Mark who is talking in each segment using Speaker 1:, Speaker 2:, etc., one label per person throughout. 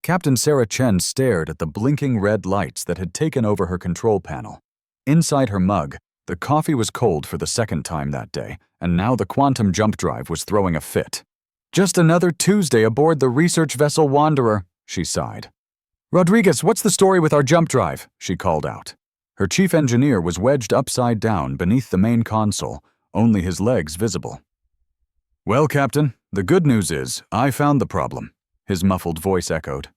Speaker 1: Captain Sarah Chen stared at the blinking red lights that had taken over her control panel. Inside her mug, the coffee was cold for the second time that day, and now the quantum jump drive was throwing a fit. "Just another Tuesday aboard the research vessel Wanderer," she sighed. "Rodriguez, what's the story with our jump drive?" she called out. Her chief engineer was wedged upside down beneath the main console, only his legs visible. "Well, Captain, the good news is I found the problem," his muffled voice echoed.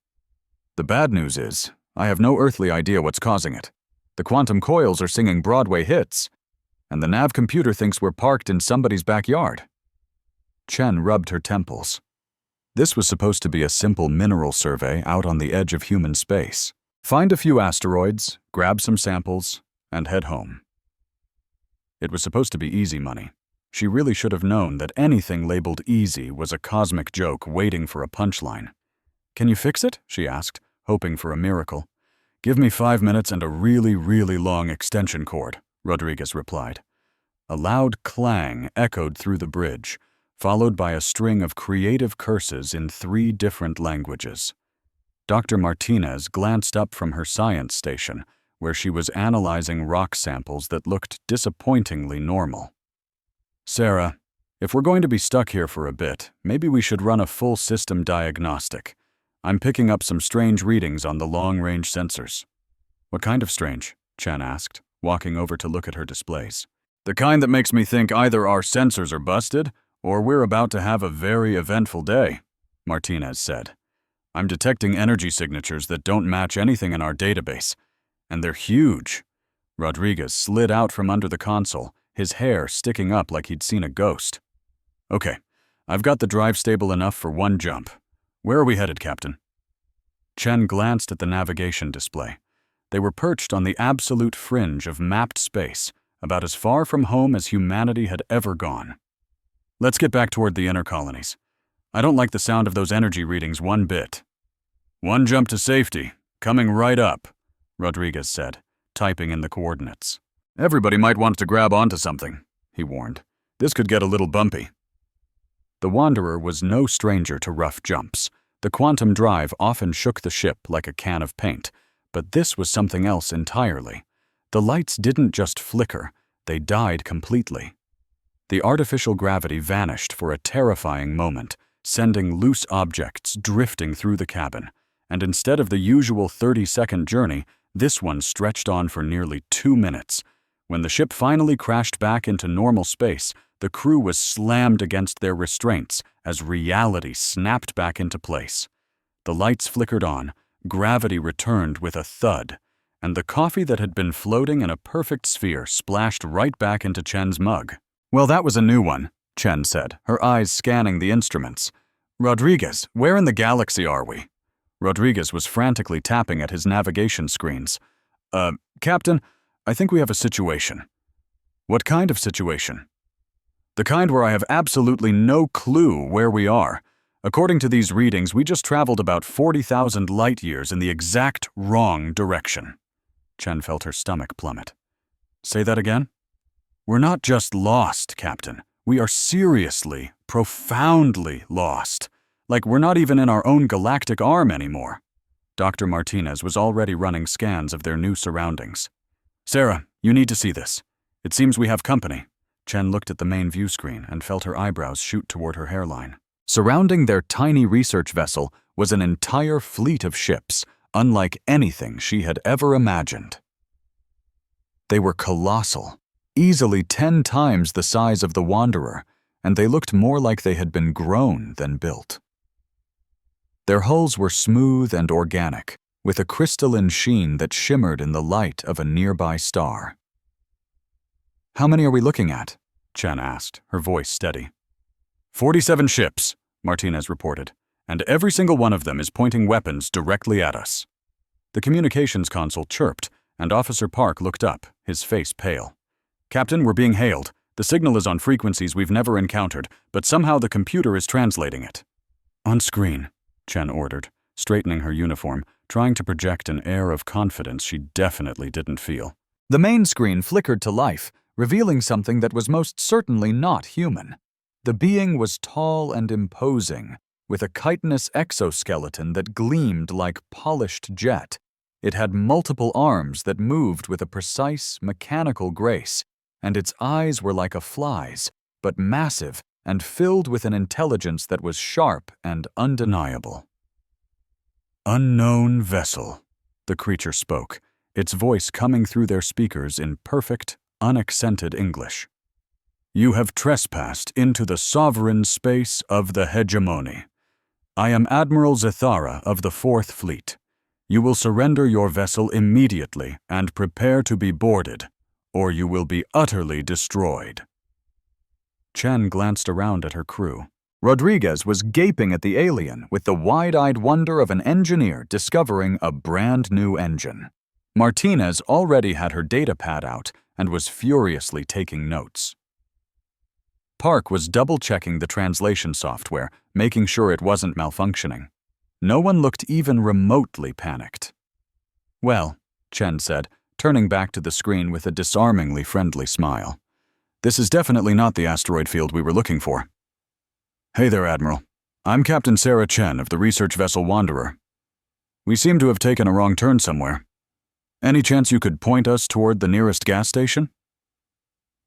Speaker 1: "The bad news is I have no earthly idea what's causing it. The quantum coils are singing Broadway hits, and the nav computer thinks we're parked in somebody's backyard." Chen rubbed her temples. This was supposed to be a simple mineral survey out on the edge of human space. Find a few asteroids, grab some samples, and head home. It was supposed to be easy money. She really should have known that anything labeled easy was a cosmic joke waiting for a punchline. "Can you fix it?" she asked, hoping for a miracle. "Give me 5 minutes and a really, really long extension cord," Rodriguez replied. A loud clang echoed through the bridge, followed by a string of creative curses in 3 different languages. Dr. Martinez glanced up from her science station, where she was analyzing rock samples that looked disappointingly normal. "Sarah, if we're going to be stuck here for a bit, maybe we should run a full system diagnostic. I'm picking up some strange readings on the long-range sensors." "What kind of strange?" Chen asked, walking over to look at her displays. "The kind that makes me think either our sensors are busted, or we're about to have a very eventful day," Martinez said. "I'm detecting energy signatures that don't match anything in our database, and they're huge." Rodriguez slid out from under the console, his hair sticking up like he'd seen a ghost. "Okay, I've got the drive stable enough for 1 jump. Where are we headed, Captain?" Chen glanced at the navigation display. They were perched on the absolute fringe of mapped space, about as far from home as humanity had ever gone. "Let's get back toward the inner colonies. I don't like the sound of those energy readings one bit." "1 jump to safety, coming right up," Rodriguez said, typing in the coordinates. "Everybody might want to grab onto something," he warned. "This could get a little bumpy." The Wanderer was no stranger to rough jumps. The quantum drive often shook the ship like a can of paint, but this was something else entirely. The lights didn't just flicker, they died completely. The artificial gravity vanished for a terrifying moment, sending loose objects drifting through the cabin, and instead of the usual 30-second journey, this one stretched on for nearly 2 minutes. When the ship finally crashed back into normal space, the crew was slammed against their restraints as reality snapped back into place. The lights flickered on, gravity returned with a thud, and the coffee that had been floating in a perfect sphere splashed right back into Chen's mug. "Well, that was a new one," Chen said, her eyes scanning the instruments. "Rodriguez, where in the galaxy are we?" Rodriguez was frantically tapping at his navigation screens. Captain, I think we have a situation." "What kind of situation?" "The kind where I have absolutely no clue where we are. According to these readings, we just traveled about 40,000 light-years in the exact wrong direction." Chen felt her stomach plummet. "Say that again?" "We're not just lost, Captain. We are seriously, profoundly lost. Like we're not even in our own galactic arm anymore." Dr. Martinez was already running scans of their new surroundings. "Sarah, you need to see this. It seems we have company." Chen looked at the main view screen and felt her eyebrows shoot toward her hairline. Surrounding their tiny research vessel was an entire fleet of ships, unlike anything she had ever imagined. They were colossal, easily 10 times the size of the Wanderer, and they looked more like they had been grown than built. Their hulls were smooth and organic, with a crystalline sheen that shimmered in the light of a nearby star. "How many are we looking at?" Chen asked, her voice steady. 47 ships, Martinez reported, and every single one of them is pointing weapons directly at us." The communications console chirped, and Officer Park looked up, his face pale. "Captain, we're being hailed. The signal is on frequencies we've never encountered, but somehow the computer is translating it." "On screen," Chen ordered, straightening her uniform, trying to project an air of confidence she definitely didn't feel. The main screen flickered to life, revealing something that was most certainly not human. The being was tall and imposing, with a chitinous exoskeleton that gleamed like polished jet. It had multiple arms that moved with a precise, mechanical grace, and its eyes were like a fly's, but massive and filled with an intelligence that was sharp and undeniable. "Unknown vessel," the creature spoke, its voice coming through their speakers in perfect, unaccented English. "You have trespassed into the sovereign space of the hegemony. I am Admiral Zathara of the 4th Fleet. You will surrender your vessel immediately and prepare to be boarded, or you will be utterly destroyed." Chen glanced around at her crew. Rodriguez was gaping at the alien with the wide-eyed wonder of an engineer discovering a brand-new engine. Martinez already had her data pad out and was furiously taking notes. Park was double-checking the translation software, making sure it wasn't malfunctioning. No one looked even remotely panicked. "Well," Chen said, turning back to the screen with a disarmingly friendly smile. "This is definitely not the asteroid field we were looking for." "Hey there, Admiral. I'm Captain Sarah Chen of the research vessel Wanderer. We seem to have taken a wrong turn somewhere. Any chance you could point us toward the nearest gas station?"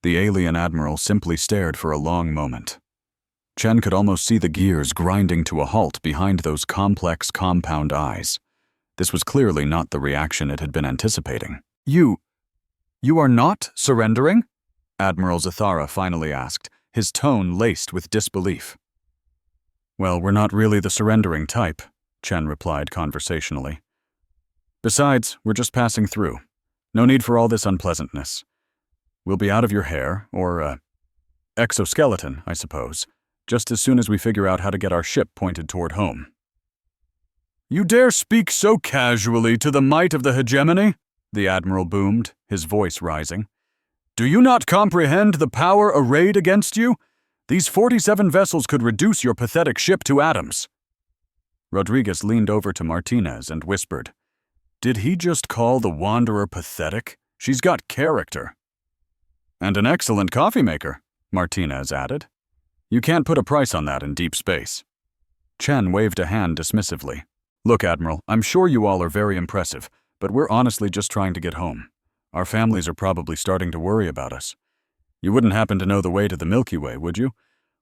Speaker 1: The alien admiral simply stared for a long moment. Chen could almost see the gears grinding to a halt behind those complex compound eyes. This was clearly not the reaction it had been anticipating. You are not surrendering?" Admiral Zathara finally asked, his tone laced with disbelief. "Well, we're not really the surrendering type," Chen replied conversationally. "Besides, we're just passing through. No need for all this unpleasantness. We'll be out of your hair, or, exoskeleton, I suppose, just as soon as we figure out how to get our ship pointed toward home." "You dare speak so casually to the might of the hegemony?" the Admiral boomed, his voice rising. "Do you not comprehend the power arrayed against you? These 47 vessels could reduce your pathetic ship to atoms." Rodriguez leaned over to Martinez and whispered, "Did he just call the Wanderer pathetic? She's got character." "And an excellent coffee maker," Martinez added. "You can't put a price on that in deep space." Chen waved a hand dismissively. "Look, Admiral, I'm sure you all are very impressive, but we're honestly just trying to get home. Our families are probably starting to worry about us. You wouldn't happen to know the way to the Milky Way, would you?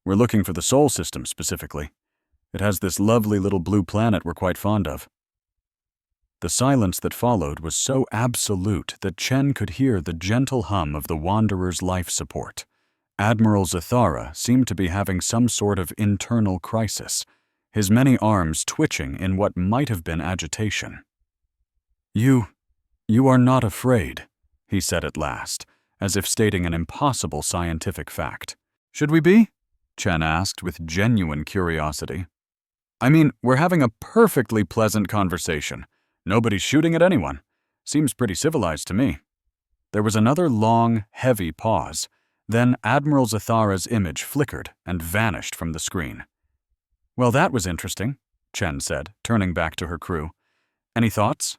Speaker 1: We're looking for the Sol system specifically. It has this lovely little blue planet we're quite fond of." The silence that followed was so absolute that Chen could hear the gentle hum of the Wanderer's life support. Admiral Zathara seemed to be having some sort of internal crisis, his many arms twitching in what might have been agitation. You are not afraid," he said at last, as if stating an impossible scientific fact. "Should we be?" Chen asked with genuine curiosity. "I mean, we're having a perfectly pleasant conversation. Nobody's shooting at anyone. Seems pretty civilized to me." There was another long, heavy pause. Then Admiral Zathara's image flickered and vanished from the screen. "Well, that was interesting," Chen said, turning back to her crew. "Any thoughts?"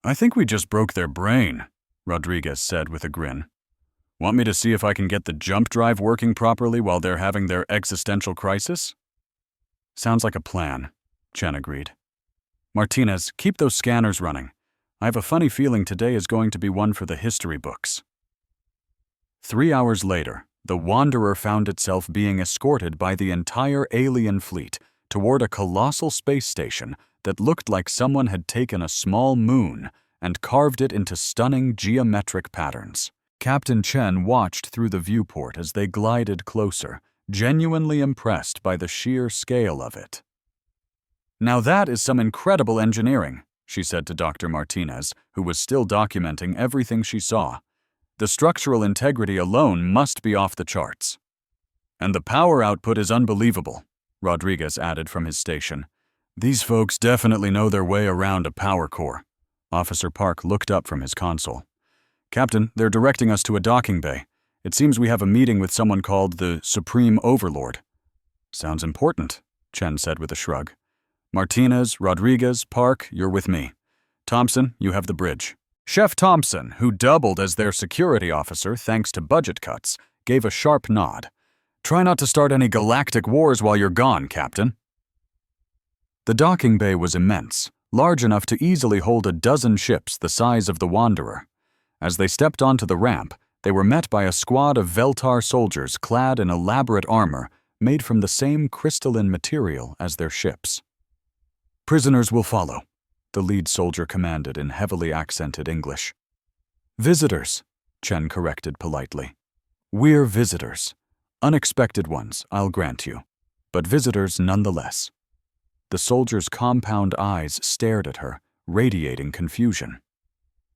Speaker 1: "I think we just broke their brain," Rodriguez said with a grin. "Want me to see if I can get the jump drive working properly while they're having their existential crisis?" "Sounds like a plan," Chen agreed. "Martinez, keep those scanners running. I have a funny feeling today is going to be one for the history books." 3 hours later, the Wanderer found itself being escorted by the entire alien fleet toward a colossal space station that looked like someone had taken a small moon and carved it into stunning geometric patterns. Captain Chen watched through the viewport as they glided closer, genuinely impressed by the sheer scale of it. "Now that is some incredible engineering," she said to Dr. Martinez, who was still documenting everything she saw. "The structural integrity alone must be off the charts." "And the power output is unbelievable," Rodriguez added from his station. "These folks definitely know their way around a power core." Officer Park looked up from his console. "Captain, they're directing us to a docking bay. It seems we have a meeting with someone called the Supreme Overlord." "Sounds important," Chen said with a shrug. "Martinez, Rodriguez, Park, you're with me. Thompson, you have the bridge." Chef Thompson, who doubled as their security officer thanks to budget cuts, gave a sharp nod. "Try not to start any galactic wars while you're gone, Captain." The docking bay was immense, large enough to easily hold a dozen ships the size of the Wanderer. As they stepped onto the ramp, they were met by a squad of Veltar soldiers clad in elaborate armor made from the same crystalline material as their ships. "Prisoners will follow," the lead soldier commanded in heavily accented English. "Visitors," Chen corrected politely. "We're visitors. Unexpected ones, I'll grant you, but visitors nonetheless." The soldier's compound eyes stared at her, radiating confusion.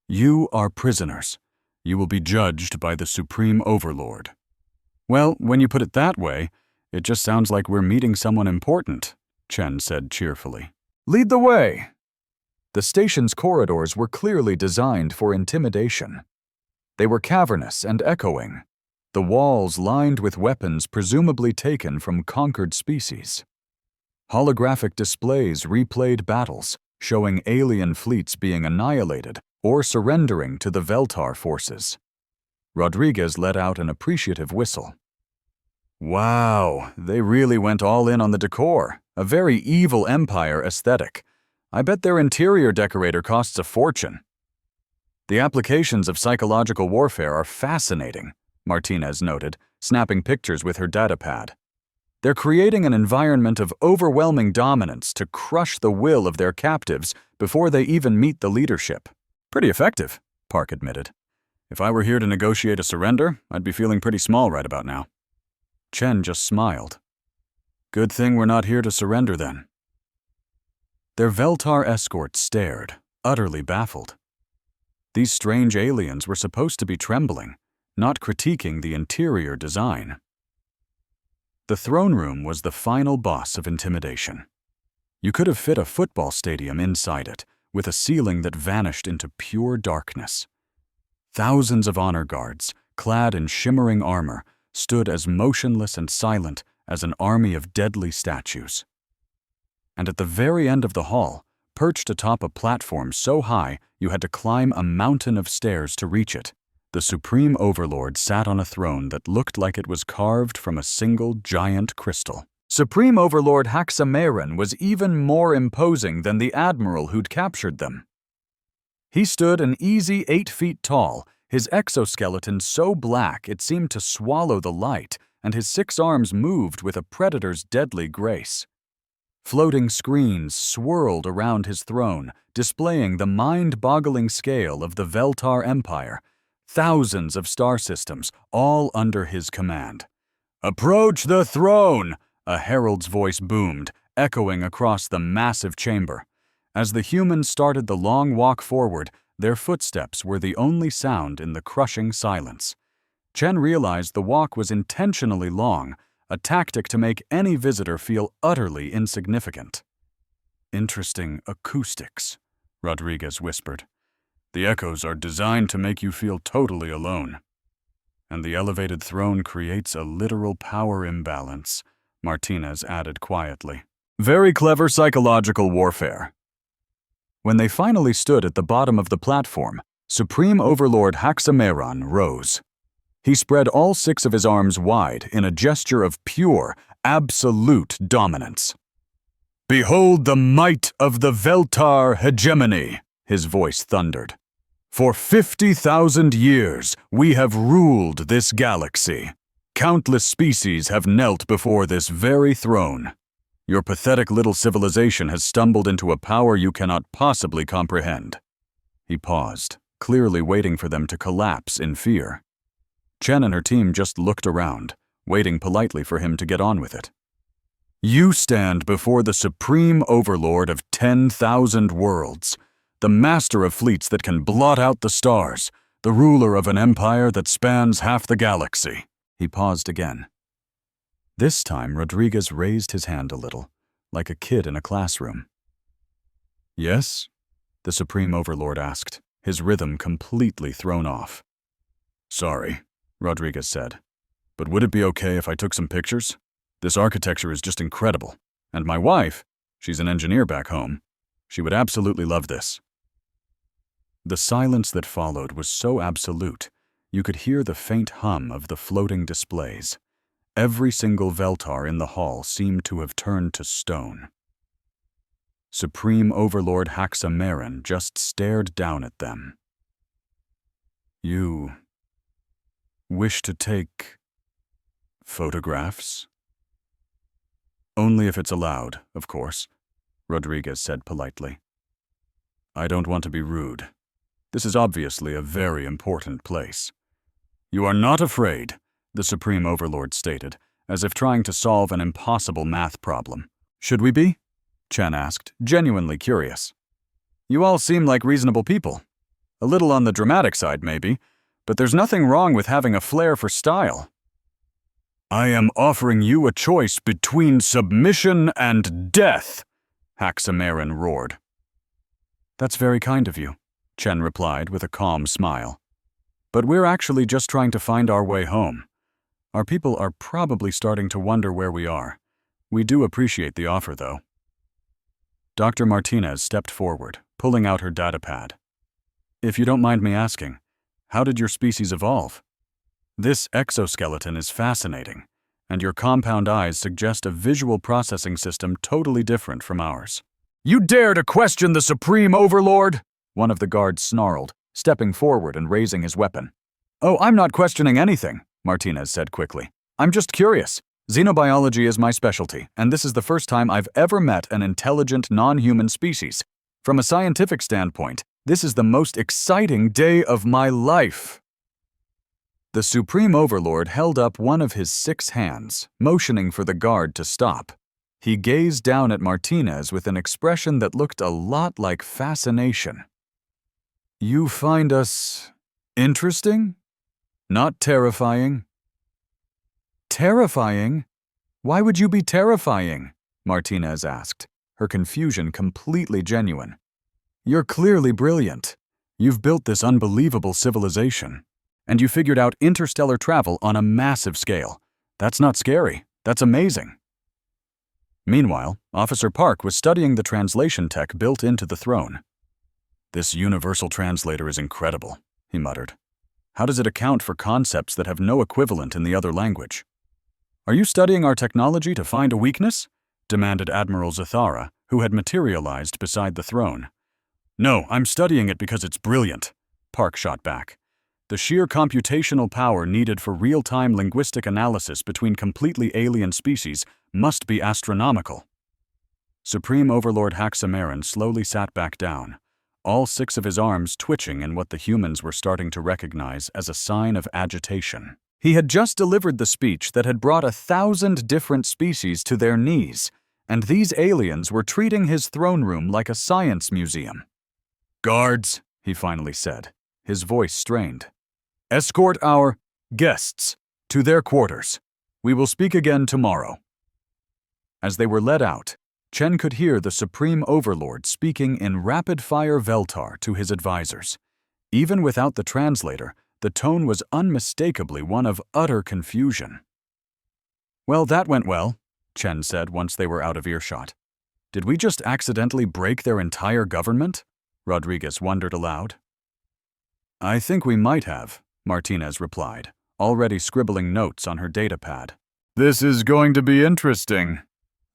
Speaker 1: "You are prisoners. You will be judged by the Supreme Overlord." "Well, when you put it that way, it just sounds like we're meeting someone important," Chen said cheerfully. "Lead the way." The station's corridors were clearly designed for intimidation. They were cavernous and echoing, the walls lined with weapons presumably taken from conquered species. Holographic displays replayed battles, showing alien fleets being annihilated or surrendering to the Veltar forces. Rodriguez let out an appreciative whistle. "Wow, they really went all in on the decor, a very evil empire aesthetic. I bet their interior decorator costs a fortune." "The applications of psychological warfare are fascinating," Martinez noted, snapping pictures with her datapad. "They're creating an environment of overwhelming dominance to crush the will of their captives before they even meet the leadership." "Pretty effective," Park admitted. "If I were here to negotiate a surrender, I'd be feeling pretty small right about now." Chen just smiled. "Good thing we're not here to surrender then." Their Veltar escorts stared, utterly baffled. These strange aliens were supposed to be trembling, not critiquing the interior design. The throne room was the final boss of intimidation. You could have fit a football stadium inside it, with a ceiling that vanished into pure darkness. Thousands of honor guards, clad in shimmering armor, stood as motionless and silent as an army of deadly statues. And at the very end of the hall, perched atop a platform so high you had to climb a mountain of stairs to reach it, the Supreme Overlord sat on a throne that looked like it was carved from a single giant crystal. Supreme Overlord Haxamaran was even more imposing than the admiral who'd captured them. He stood an easy 8 feet tall, his exoskeleton so black it seemed to swallow the light, and his 6 arms moved with a predator's deadly grace. Floating screens swirled around his throne, displaying the mind-boggling scale of the Veltar Empire. Thousands of star systems, all under his command. "Approach the throne!" a herald's voice boomed, echoing across the massive chamber. As the humans started the long walk forward, their footsteps were the only sound in the crushing silence. Chen realized the walk was intentionally long, a tactic to make any visitor feel utterly insignificant. "Interesting acoustics," Rodriguez whispered. "The echoes are designed to make you feel totally alone. And the elevated throne creates a literal power imbalance," Martinez added quietly. "Very clever psychological warfare." When they finally stood at the bottom of the platform, Supreme Overlord Haxamaran rose. He spread all 6 of his arms wide in a gesture of pure, absolute dominance. "Behold the might of the Veltar hegemony," his voice thundered. "For 50,000 years, we have ruled this galaxy. Countless species have knelt before this very throne. Your pathetic little civilization has stumbled into a power you cannot possibly comprehend." He paused, clearly waiting for them to collapse in fear. Chen and her team just looked around, waiting politely for him to get on with it. "You stand before the Supreme Overlord of 10,000 worlds, the master of fleets that can blot out the stars, the ruler of an empire that spans half the galaxy." He paused again. This time, Rodriguez raised his hand a little, like a kid in a classroom. "Yes?" the Supreme Overlord asked, his rhythm completely thrown off. "Sorry," Rodriguez said, "but would it be okay if I took some pictures? This architecture is just incredible, and my wife, she's an engineer back home, she would absolutely love this." The silence that followed was so absolute, you could hear the faint hum of the floating displays. Every single Veltar in the hall seemed to have turned to stone. Supreme Overlord Haxamarin just stared down at them. You wish to take photographs? Only if it's allowed, of course, Rodriguez said politely. I don't want to be rude. This is obviously a very important place. You are not afraid, the Supreme Overlord stated, as if trying to solve an impossible math problem. Should we be? Chen asked, genuinely curious. You all seem like reasonable people. A little on the dramatic side, maybe, but there's nothing wrong with having a flair for style. I am offering you a choice between submission and death, Haxamarin roared. That's very kind of you, Chen replied with a calm smile. But we're actually just trying to find our way home. Our people are probably starting to wonder where we are. We do appreciate the offer, though. Dr. Martinez stepped forward, pulling out her datapad. If you don't mind me asking, how did your species evolve? This exoskeleton is fascinating, and your compound eyes suggest a visual processing system totally different from ours. You dare to question the Supreme Overlord? One of the guards snarled, stepping forward and raising his weapon. Oh, I'm not questioning anything, Martinez said quickly. I'm just curious. Xenobiology is my specialty, and this is the first time I've ever met an intelligent non-human species. From a scientific standpoint, this is the most exciting day of my life. The Supreme Overlord held up one of his 6 hands, motioning for the guard to stop. He gazed down at Martinez with an expression that looked a lot like fascination. You find us interesting? Not terrifying? Terrifying? Why would you be terrifying? Martinez asked, her confusion completely genuine. You're clearly brilliant. You've built this unbelievable civilization, and you figured out interstellar travel on a massive scale. That's not scary. That's amazing. Meanwhile, Officer Park was studying the translation tech built into the throne. This universal translator is incredible, he muttered. How does it account for concepts that have no equivalent in the other language? Are you studying our technology to find a weakness? Demanded Admiral Zathara, who had materialized beside the throne. No, I'm studying it because it's brilliant, Park shot back. The sheer computational power needed for real-time linguistic analysis between completely alien species must be astronomical. Supreme Overlord Haxamarin slowly sat back down, all 6 of his arms twitching in what the humans were starting to recognize as a sign of agitation. He had just delivered the speech that had brought 1,000 different species to their knees, and these aliens were treating his throne room like a science museum. Guards, he finally said, his voice strained. Escort our guests to their quarters. We will speak again tomorrow. As they were led out, Chen could hear the Supreme Overlord speaking in rapid-fire Veltar to his advisors. Even without the translator, the tone was unmistakably one of utter confusion. Well, that went well, Chen said once they were out of earshot. Did we just accidentally break their entire government? Rodriguez wondered aloud. I think we might have, Martinez replied, already scribbling notes on her datapad. This is going to be interesting.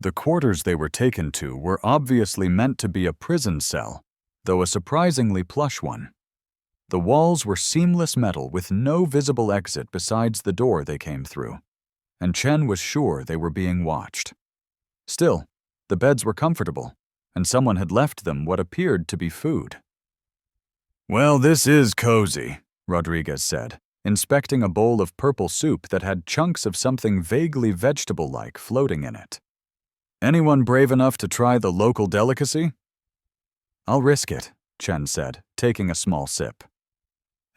Speaker 1: The quarters they were taken to were obviously meant to be a prison cell, though a surprisingly plush one. The walls were seamless metal with no visible exit besides the door they came through, and Chen was sure they were being watched. Still, the beds were comfortable, and someone had left them what appeared to be food. Well, this is cozy, Rodriguez said, inspecting a bowl of purple soup that had chunks of something vaguely vegetable-like floating in it. Anyone brave enough to try the local delicacy? I'll risk it, Chen said, taking a small sip.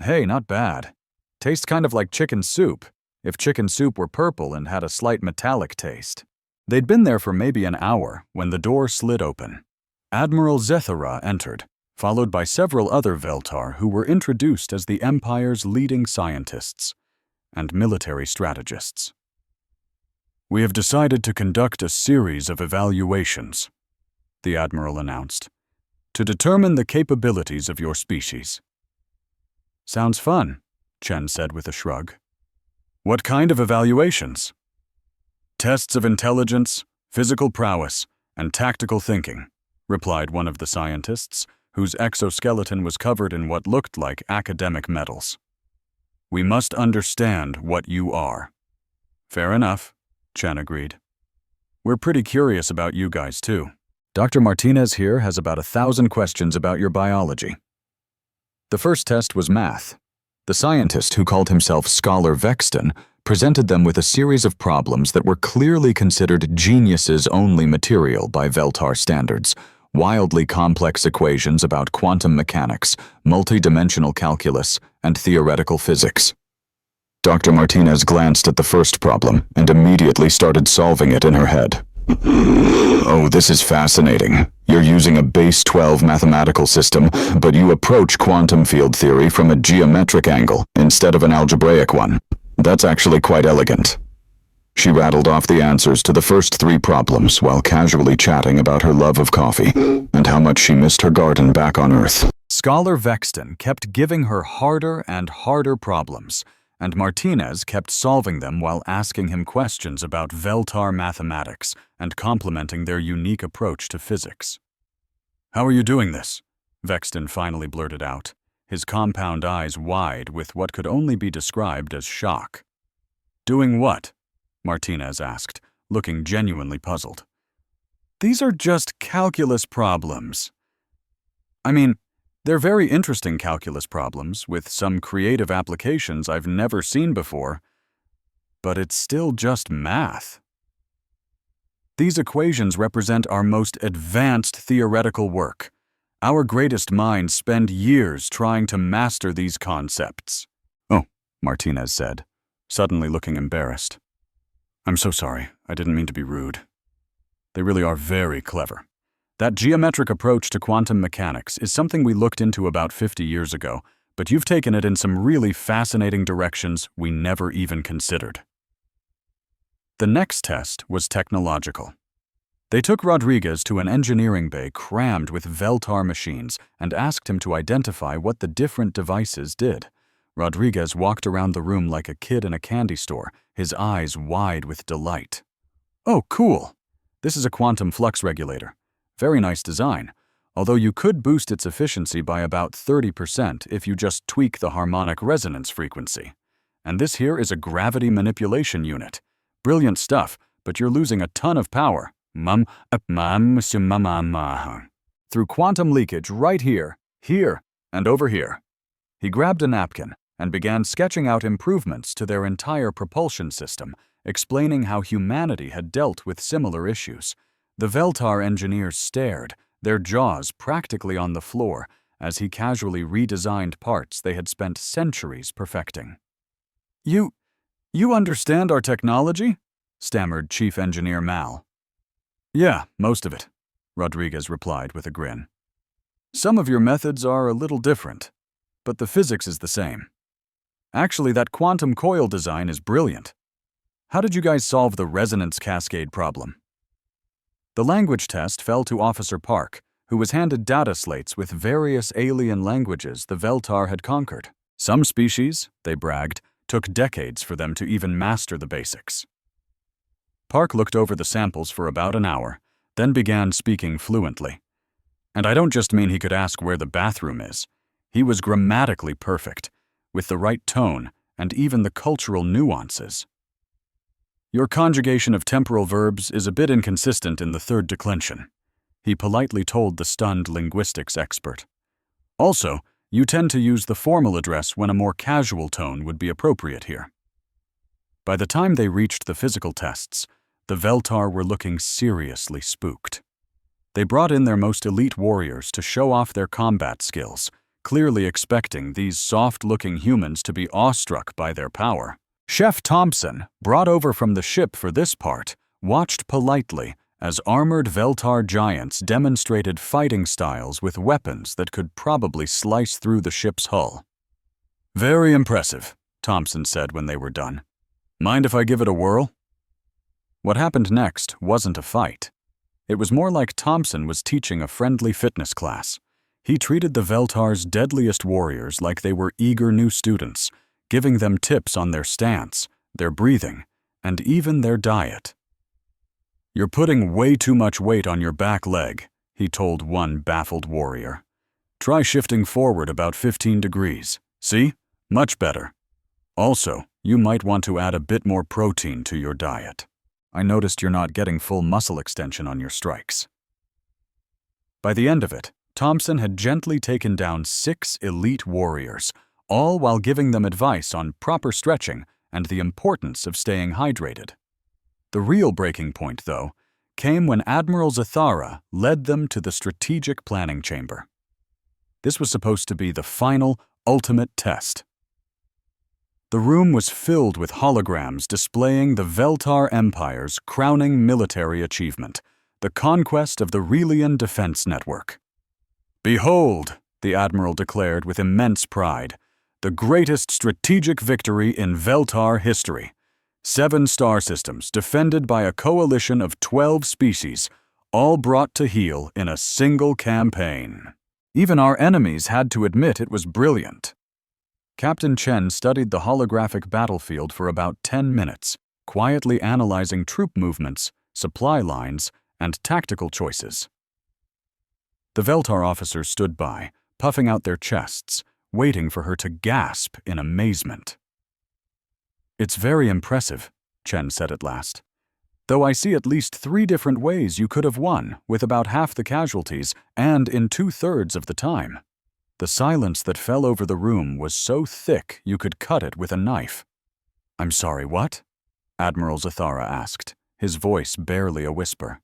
Speaker 1: Hey, not bad. Tastes kind of like chicken soup, if chicken soup were purple and had a slight metallic taste. They'd been there for maybe an hour when the door slid open. Admiral Zathara entered, followed by several other Veltar who were introduced as the Empire's leading scientists and military strategists. We have decided to conduct a series of evaluations, the Admiral announced, to determine the capabilities of your species. Sounds fun, Chen said with a shrug. What kind of evaluations? Tests of intelligence, physical prowess, and tactical thinking, replied one of the scientists, whose exoskeleton was covered in what looked like academic medals. We must understand what you are. Fair enough, Chen agreed. We're pretty curious about you guys, too. Dr. Martinez here has about 1,000 questions about your biology. The first test was math. The scientist, who called himself Scholar Vexton, presented them with a series of problems that were clearly considered geniuses-only material by Veltar standards. Wildly complex equations about quantum mechanics, multidimensional calculus, and theoretical physics. Dr. Martinez glanced at the first problem and immediately started solving it in her head. Oh, this is fascinating. You're using a base 12 mathematical system, but you approach quantum field theory from a geometric angle instead of an algebraic one. That's actually quite elegant. She rattled off the answers to the first 3 problems while casually chatting about her love of coffee and how much she missed her garden back on Earth. Scholar Vexton kept giving her harder and harder problems, and Martinez kept solving them while asking him questions about Veltar mathematics and complimenting their unique approach to physics. How are you doing this? Vexton finally blurted out, his compound eyes wide with what could only be described as shock. Doing what? Martinez asked, looking genuinely puzzled. These are just calculus problems. I mean, they're very interesting calculus problems with some creative applications I've never seen before, but it's still just math. These equations represent our most advanced theoretical work. Our greatest minds spend years trying to master these concepts. Oh, Martinez said, suddenly looking embarrassed. I'm so sorry. I didn't mean to be rude. They really are very clever. That geometric approach to quantum mechanics is something we looked into about 50 years ago, but you've taken it in some really fascinating directions we never even considered. The next test was technological. They took Rodriguez to an engineering bay crammed with Veltar machines and asked him to identify what the different devices did. Rodriguez walked around the room like a kid in a candy store, his eyes wide with delight. Oh, cool! This is a quantum flux regulator. Very nice design, although you could boost its efficiency by about 30% if you just tweak the harmonic resonance frequency. And this here is a gravity manipulation unit. Brilliant stuff, but you're losing a ton of power. Through quantum leakage right here, and over here. He grabbed a napkin and began sketching out improvements to their entire propulsion system, explaining how humanity had dealt with similar issues. The Veltar engineers stared, their jaws practically on the floor, as he casually redesigned parts they had spent centuries perfecting. You understand our technology? Stammered Chief Engineer Mal. Yeah, most of it, Rodriguez replied with a grin. Some of your methods are a little different, but the physics is the same. Actually, that quantum coil design is brilliant. How did you guys solve the resonance cascade problem? The language test fell to Officer Park, who was handed data slates with various alien languages the Veltar had conquered. Some species, they bragged, took decades for them to even master the basics. Park looked over the samples for about an hour, then began speaking fluently. And I don't just mean he could ask where the bathroom is. He was grammatically perfect, with the right tone and even the cultural nuances. Your conjugation of temporal verbs is a bit inconsistent in the third declension, he politely told the stunned linguistics expert. Also, you tend to use the formal address when a more casual tone would be appropriate here. By the time they reached the physical tests, the Veltar were looking seriously spooked. They brought in their most elite warriors to show off their combat skills, clearly expecting these soft-looking humans to be awestruck by their power. Chef Thompson, brought over from the ship for this part, watched politely as armored Veltar giants demonstrated fighting styles with weapons that could probably slice through the ship's hull. Very impressive, Thompson said when they were done. Mind if I give it a whirl? What happened next wasn't a fight. It was more like Thompson was teaching a friendly fitness class. He treated the Veltar's deadliest warriors like they were eager new students, giving them tips on their stance, their breathing, and even their diet. You're putting way too much weight on your back leg, he told one baffled warrior. "Try shifting forward about 15 degrees. See? Much better. Also, you might want to add a bit more protein to your diet. I noticed you're not getting full muscle extension on your strikes." By the end of it, Thompson had gently taken down 6 elite warriors, all while giving them advice on proper stretching and the importance of staying hydrated. The real breaking point, though, came when Admiral Zathara led them to the strategic planning chamber. This was supposed to be the final, ultimate test. The room was filled with holograms displaying the Veltar Empire's crowning military achievement, the conquest of the Relian Defense Network. "Behold," the Admiral declared with immense pride, "the greatest strategic victory in Veltar history. 7 star systems defended by a coalition of 12 species, all brought to heel in a single campaign." Even our enemies had to admit it was brilliant. Captain Chen studied the holographic battlefield for about 10 minutes, quietly analyzing troop movements, supply lines, and tactical choices. The Veltar officers stood by, puffing out their chests, waiting for her to gasp in amazement. "It's very impressive," Chen said at last. "Though I see at least 3 different ways you could have won, with about half the casualties and in 2/3 of the time. The silence that fell over the room was so thick you could cut it with a knife." "I'm sorry, what?" Admiral Zathara asked, his voice barely a whisper.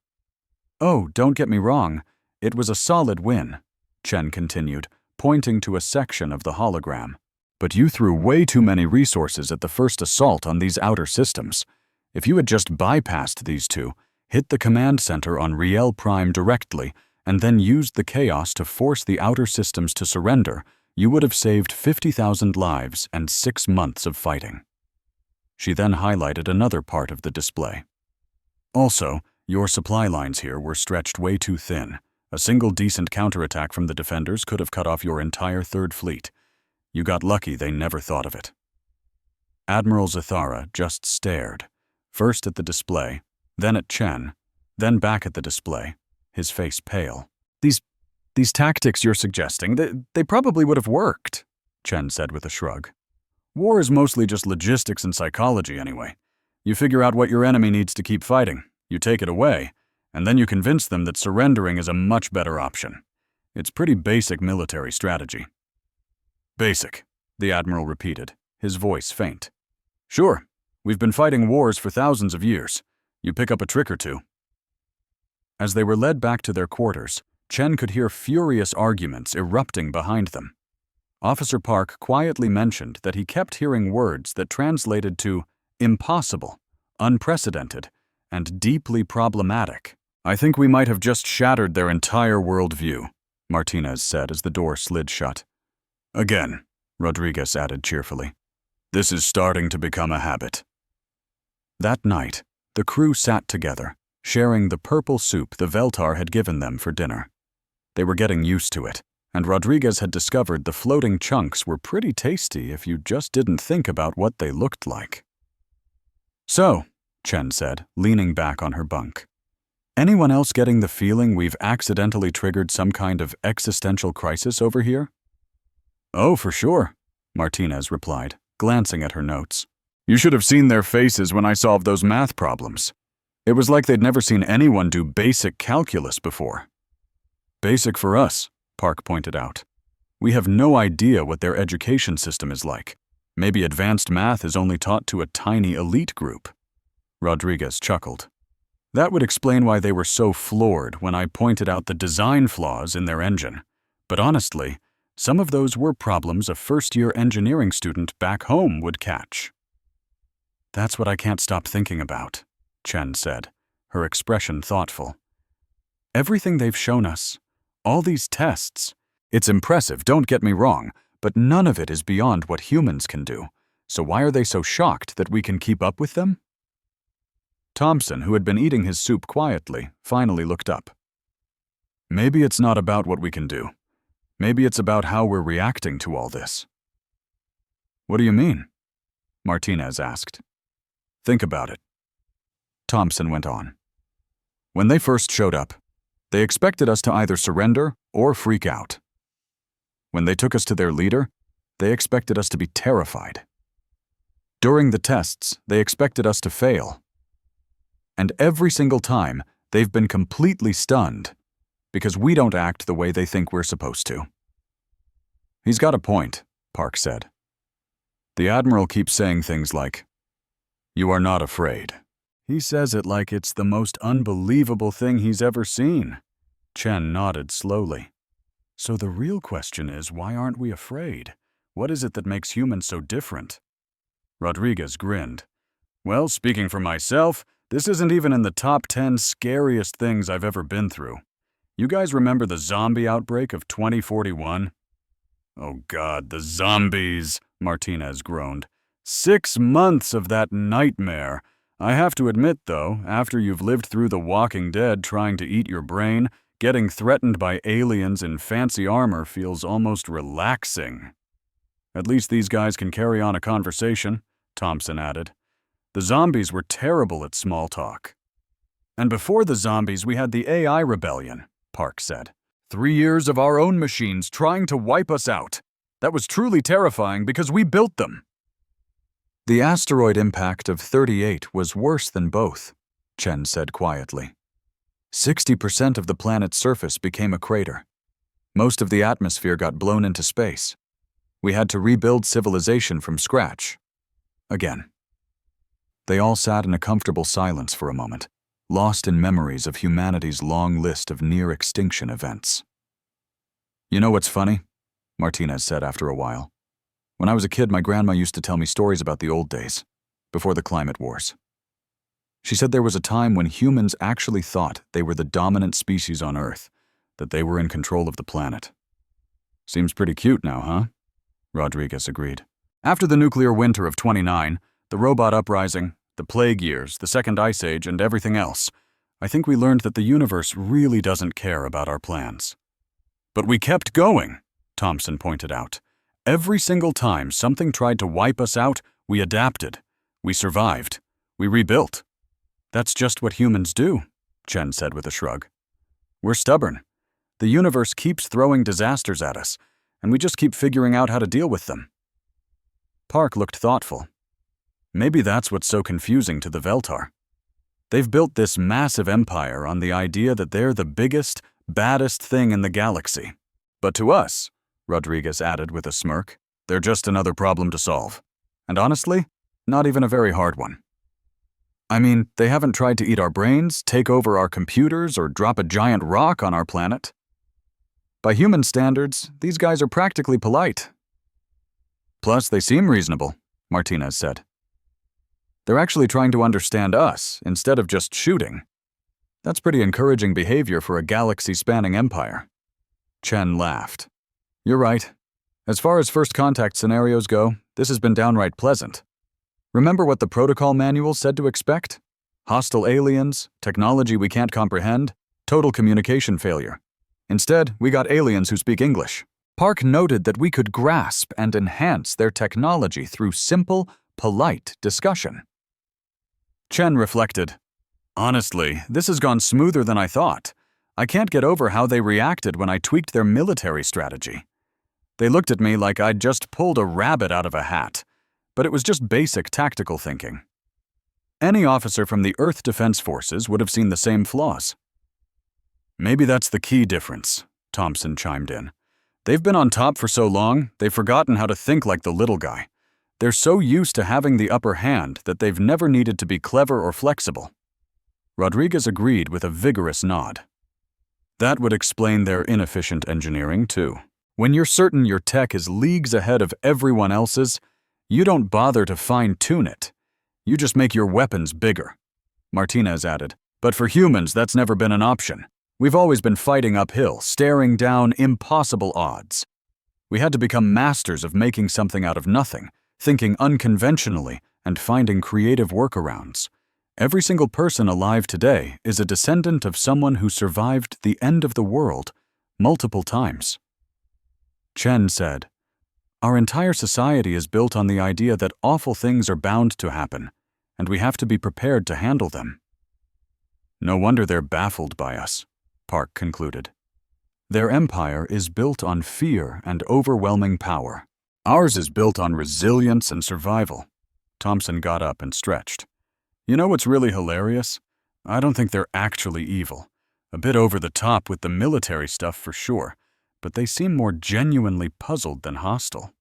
Speaker 1: "Oh, don't get me wrong. It was a solid win," Chen continued, pointing to a section of the hologram. "But you threw way too many resources at the first assault on these outer systems. If you had just bypassed these 2, hit the command center on Riel Prime directly, and then used the chaos to force the outer systems to surrender, you would have saved 50,000 lives and 6 months of fighting." She then highlighted another part of the display. "Also, your supply lines here were stretched way too thin. A single decent counterattack from the defenders could have cut off your entire 3rd Fleet. You got lucky they never thought of it." Admiral Zathara just stared, first at the display, then at Chen, then back at the display, his face pale. These tactics you're suggesting, they probably would have worked," Chen said with a shrug. "War is mostly just logistics and psychology anyway. You figure out what your enemy needs to keep fighting, you take it away, and then you convince them that surrendering is a much better option. It's pretty basic military strategy." "Basic," the Admiral repeated, his voice faint. "Sure, we've been fighting wars for thousands of years. You pick up a trick or 2. As they were led back to their quarters, Chen could hear furious arguments erupting behind them. Officer Park quietly mentioned that he kept hearing words that translated to impossible, unprecedented, and deeply problematic. "I think we might have just shattered their entire worldview," Martinez said as the door slid shut. "Again," Rodriguez added cheerfully. "This is starting to become a habit." That night, the crew sat together, sharing the purple soup the Veltar had given them for dinner. They were getting used to it, and Rodriguez had discovered the floating chunks were pretty tasty if you just didn't think about what they looked like. "So," Chen said, leaning back on her bunk, "anyone else getting the feeling we've accidentally triggered some kind of existential crisis over here?" "Oh, for sure," Martinez replied, glancing at her notes. "You should have seen their faces when I solved those math problems. It was like they'd never seen anyone do basic calculus before." "Basic for us," Park pointed out. "We have no idea what their education system is like. Maybe advanced math is only taught to a tiny elite group." Rodriguez chuckled. "That would explain why they were so floored when I pointed out the design flaws in their engine. But honestly, some of those were problems a first-year engineering student back home would catch." "That's what I can't stop thinking about," Chen said, her expression thoughtful. "Everything they've shown us, all these tests, it's impressive, don't get me wrong, but none of it is beyond what humans can do. So why are they so shocked that we can keep up with them?" Thompson, who had been eating his soup quietly, finally looked up. "Maybe it's not about what we can do. Maybe it's about how we're reacting to all this." "What do you mean?" Martinez asked. "Think about it." Thompson went on. "When they first showed up, They expected us to either surrender or freak out. When they took us to their leader, they expected us to be terrified. During the tests, they expected us to fail. And every single time, they've been completely stunned because we don't act the way they think we're supposed to. He's got a point, Park said. The Admiral keeps saying things like, "You are not afraid." He says it like it's the most unbelievable thing he's ever seen. Chen nodded slowly. So the real question is, why aren't we afraid? What is it that makes humans so different? Rodriguez grinned. Well, speaking for myself, this isn't even in the top 10 scariest things I've ever been through. You guys remember the zombie outbreak of 2041? Oh God, the zombies, Martinez groaned. 6 months of that nightmare. I have to admit, though, after you've lived through The Walking Dead trying to eat your brain, getting threatened by aliens in fancy armor feels almost relaxing. At least these guys can carry on a conversation, Thompson added. The zombies were terrible at small talk. And before the zombies, we had the AI rebellion, Park said. 3 years of our own machines trying to wipe us out. That was truly terrifying because we built them. The asteroid impact of 38 was worse than both, Chen said quietly. 60% of the planet's surface became a crater. Most of the atmosphere got blown into space. We had to rebuild civilization from scratch. Again. They all sat in a comfortable silence for a moment, lost in memories of humanity's long list of near-extinction events. You know what's funny? Martinez said after a while. When I was a kid, my grandma used to tell me stories about the old days, before the climate wars. She said there was a time when humans actually thought they were the dominant species on Earth, that they were in control of the planet. Seems pretty cute now, huh? Rodriguez agreed. After the nuclear winter of 29, the robot uprising, the plague years, the second ice age, and everything else, I think we learned that the universe really doesn't care about our plans. But we kept going, Thompson pointed out. Every single time something tried to wipe us out, we adapted. We survived. We rebuilt. That's just what humans do, Chen said with a shrug. We're stubborn. The universe keeps throwing disasters at us, and we just keep figuring out how to deal with them. Park looked thoughtful. Maybe that's what's so confusing to the Veltar. They've built this massive empire on the idea that they're the biggest, baddest thing in the galaxy. But to us, Rodriguez added with a smirk, they're just another problem to solve. And honestly, not even a very hard one. I mean, they haven't tried to eat our brains, take over our computers, or drop a giant rock on our planet. By human standards, these guys are practically polite. Plus, they seem reasonable, Martinez said. They're actually trying to understand us instead of just shooting. That's pretty encouraging behavior for a galaxy-spanning empire. Chen laughed. You're right. As far as first contact scenarios go, this has been downright pleasant. Remember what the protocol manual said to expect? Hostile aliens, technology we can't comprehend, total communication failure. Instead, we got aliens who speak English. Park noted that we could grasp and enhance their technology through simple, polite discussion. Chen reflected. Honestly, this has gone smoother than I thought. I can't get over how they reacted when I tweaked their military strategy. They looked at me like I'd just pulled a rabbit out of a hat, but it was just basic tactical thinking. Any officer from the Earth Defense Forces would have seen the same flaws. Maybe that's the key difference, Thompson chimed in. They've been on top for so long, they've forgotten how to think like the little guy. They're so used to having the upper hand that they've never needed to be clever or flexible. Rodriguez agreed with a vigorous nod. That would explain their inefficient engineering, too. When you're certain your tech is leagues ahead of everyone else's, you don't bother to fine-tune it. You just make your weapons bigger. Martinez added, but for humans, that's never been an option. We've always been fighting uphill, staring down impossible odds. We had to become masters of making something out of nothing, thinking unconventionally, and finding creative workarounds. Every single person alive today is a descendant of someone who survived the end of the world multiple times. Chen said, our entire society is built on the idea that awful things are bound to happen, and we have to be prepared to handle them. No wonder they're baffled by us, Park concluded. Their empire is built on fear and overwhelming power. Ours is built on resilience and survival. Thompson got up and stretched. You know what's really hilarious? I don't think they're actually evil. A bit over the top with the military stuff for sure, but they seem more genuinely puzzled than hostile.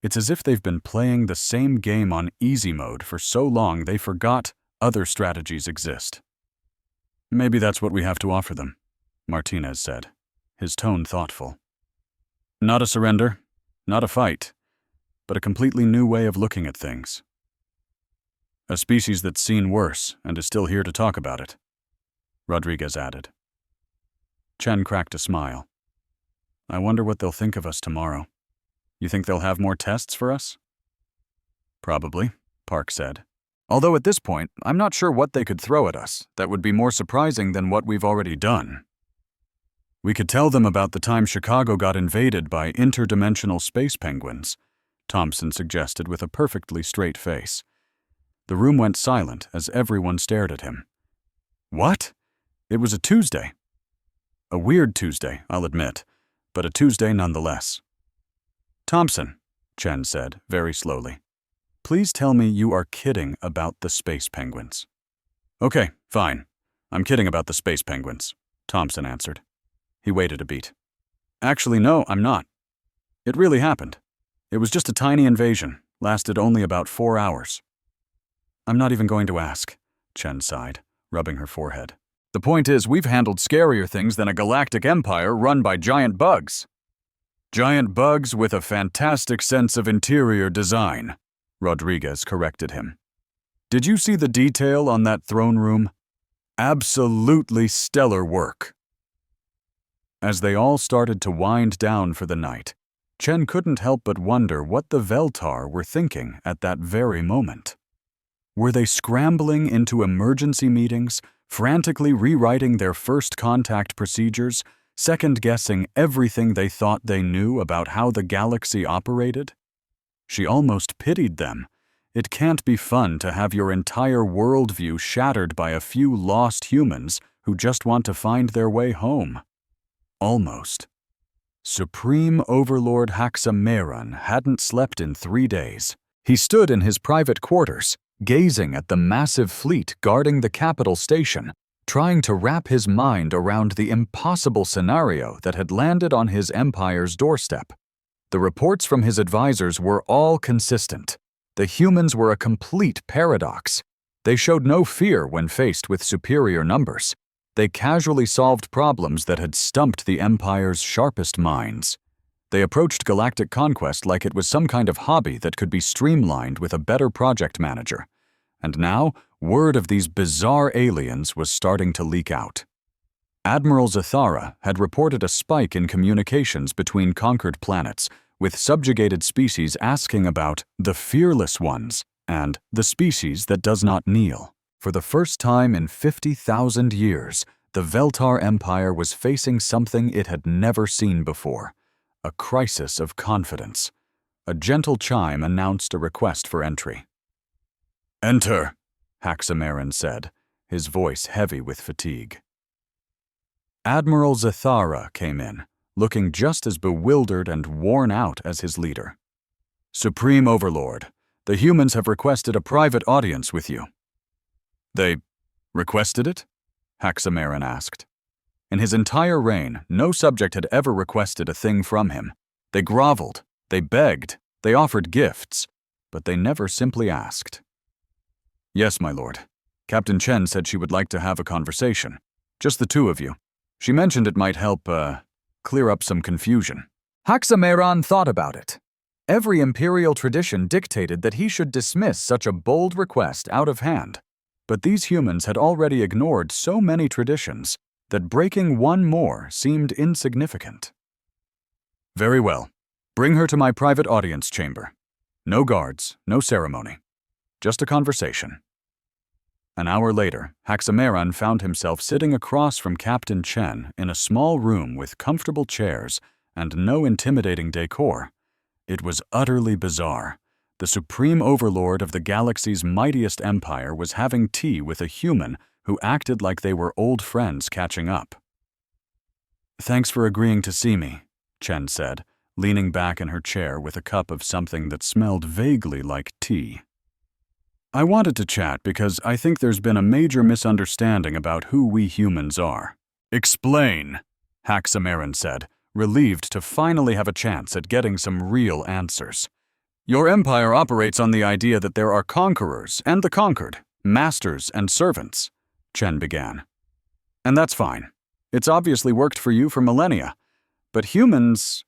Speaker 1: It's as if they've been playing the same game on easy mode for so long they forgot other strategies exist. Maybe that's what we have to offer them, Martinez said, his tone thoughtful. Not a surrender, not a fight, but a completely new way of looking at things. A species that's seen worse and is still here to talk about it, Rodriguez added. Chen cracked a smile. I wonder what they'll think of us tomorrow. You think they'll have more tests for us? Probably, Park said. Although at this point, I'm not sure what they could throw at us that would be more surprising than what we've already done. We could tell them about the time Chicago got invaded by interdimensional space penguins, Thompson suggested with a perfectly straight face. The room went silent as everyone stared at him. What? It was a Tuesday. A weird Tuesday, I'll admit, but a Tuesday nonetheless. Thompson, Chen said, very slowly. Please tell me you are kidding about the space penguins. Okay, fine. I'm kidding about the space penguins, Thompson answered. He waited a beat. Actually, no, I'm not. It really happened. It was just a tiny invasion, lasted only about 4 hours. I'm not even going to ask, Chen sighed, rubbing her forehead. The point is, we've handled scarier things than a galactic empire run by giant bugs. Giant bugs with a fantastic sense of interior design, Rodriguez corrected him. Did you see the detail on that throne room? Absolutely stellar work. As they all started to wind down for the night, Chen couldn't help but wonder what the Veltar were thinking at that very moment. Were they scrambling into emergency meetings, frantically rewriting their first contact procedures, second-guessing everything they thought they knew about how the galaxy operated? She almost pitied them. It can't be fun to have your entire worldview shattered by a few lost humans who just want to find their way home. Almost. Supreme Overlord Haxameron hadn't slept in 3 days. He stood in his private quarters, gazing at the massive fleet guarding the capital station, trying to wrap his mind around the impossible scenario that had landed on his empire's doorstep. The reports from his advisors were all consistent. The humans were a complete paradox. They showed no fear when faced with superior numbers. They casually solved problems that had stumped the Empire's sharpest minds. They approached galactic conquest like it was some kind of hobby that could be streamlined with a better project manager. And now, word of these bizarre aliens was starting to leak out. Admiral Zathara had reported a spike in communications between conquered planets, with subjugated species asking about the fearless ones and the species that does not kneel. For the first time in 50,000 years, the Veltar Empire was facing something it had never seen before, a crisis of confidence. A gentle chime announced a request for entry. "Enter," Haxameron said, his voice heavy with fatigue. Admiral Zathara came in, looking just as bewildered and worn out as his leader. "Supreme Overlord, the humans have requested a private audience with you." "They requested it?" Haxameron asked. In his entire reign, no subject had ever requested a thing from him. They groveled, they begged, they offered gifts, but they never simply asked. "Yes, my lord. Captain Chen said she would like to have a conversation. Just the two of you. She mentioned it might help, clear up some confusion." Haxameron thought about it. Every imperial tradition dictated that he should dismiss such a bold request out of hand. But these humans had already ignored so many traditions that breaking one more seemed insignificant. "Very well. Bring her to my private audience chamber. No guards, no ceremony. Just a conversation." An hour later, Haxameron found himself sitting across from Captain Chen in a small room with comfortable chairs and no intimidating decor. It was utterly bizarre. The supreme overlord of the galaxy's mightiest empire was having tea with a human who acted like they were old friends catching up. Thanks for agreeing to see me, Chen said, leaning back in her chair with a cup of something that smelled vaguely like tea. I wanted to chat because I think there's been a major misunderstanding about who we humans are. Explain, Haxamaran said, relieved to finally have a chance at getting some real answers. Your empire operates on the idea that there are conquerors and the conquered, masters and servants, Chen began. And that's fine. It's obviously worked for you for millennia. But humans,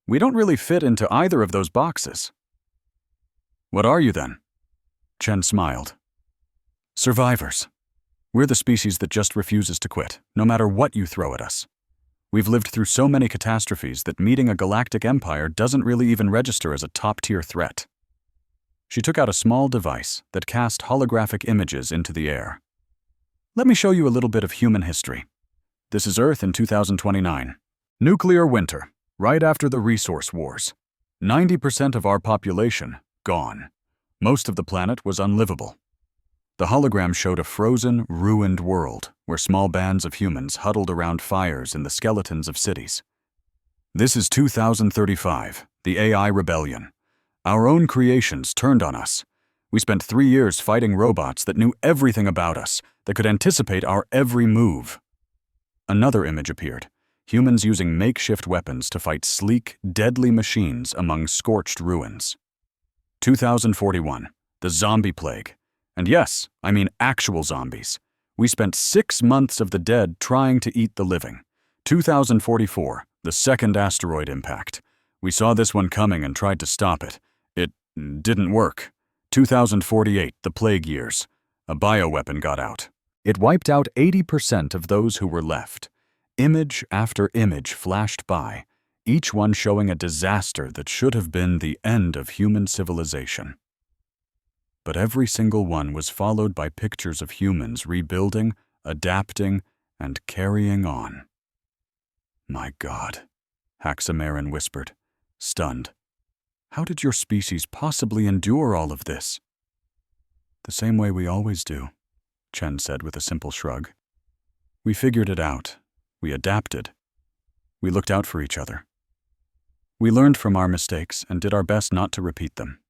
Speaker 1: we don't really fit into either of those boxes. What are you then? Chen smiled. Survivors. We're the species that just refuses to quit, no matter what you throw at us. We've lived through so many catastrophes that meeting a galactic empire doesn't really even register as a top-tier threat. She took out a small device that cast holographic images into the air. Let me show you a little bit of human history. This is Earth in 2029. Nuclear winter, right after the resource wars. 90% of our population gone. Most of the planet was unlivable. The hologram showed a frozen, ruined world where small bands of humans huddled around fires in the skeletons of cities. This is 2035, the AI rebellion. Our own creations turned on us. We spent 3 years fighting robots that knew everything about us, that could anticipate our every move. Another image appeared, humans using makeshift weapons to fight sleek, deadly machines among scorched ruins. 2041, the zombie plague. And yes, I mean actual zombies. We spent 6 months of the dead trying to eat the living. 2044, the second asteroid impact. We saw this one coming and tried to stop it. It didn't work. 2048, the plague years. A bioweapon got out. It wiped out 80% of those who were left. Image after image flashed by, each one showing a disaster that should have been the end of human civilization. But every single one was followed by pictures of humans rebuilding, adapting, and carrying on. My God, Haxamaran whispered, stunned. How did your species possibly endure all of this? The same way we always do, Chen said with a simple shrug. We figured it out. We adapted. We looked out for each other. We learned from our mistakes and did our best not to repeat them.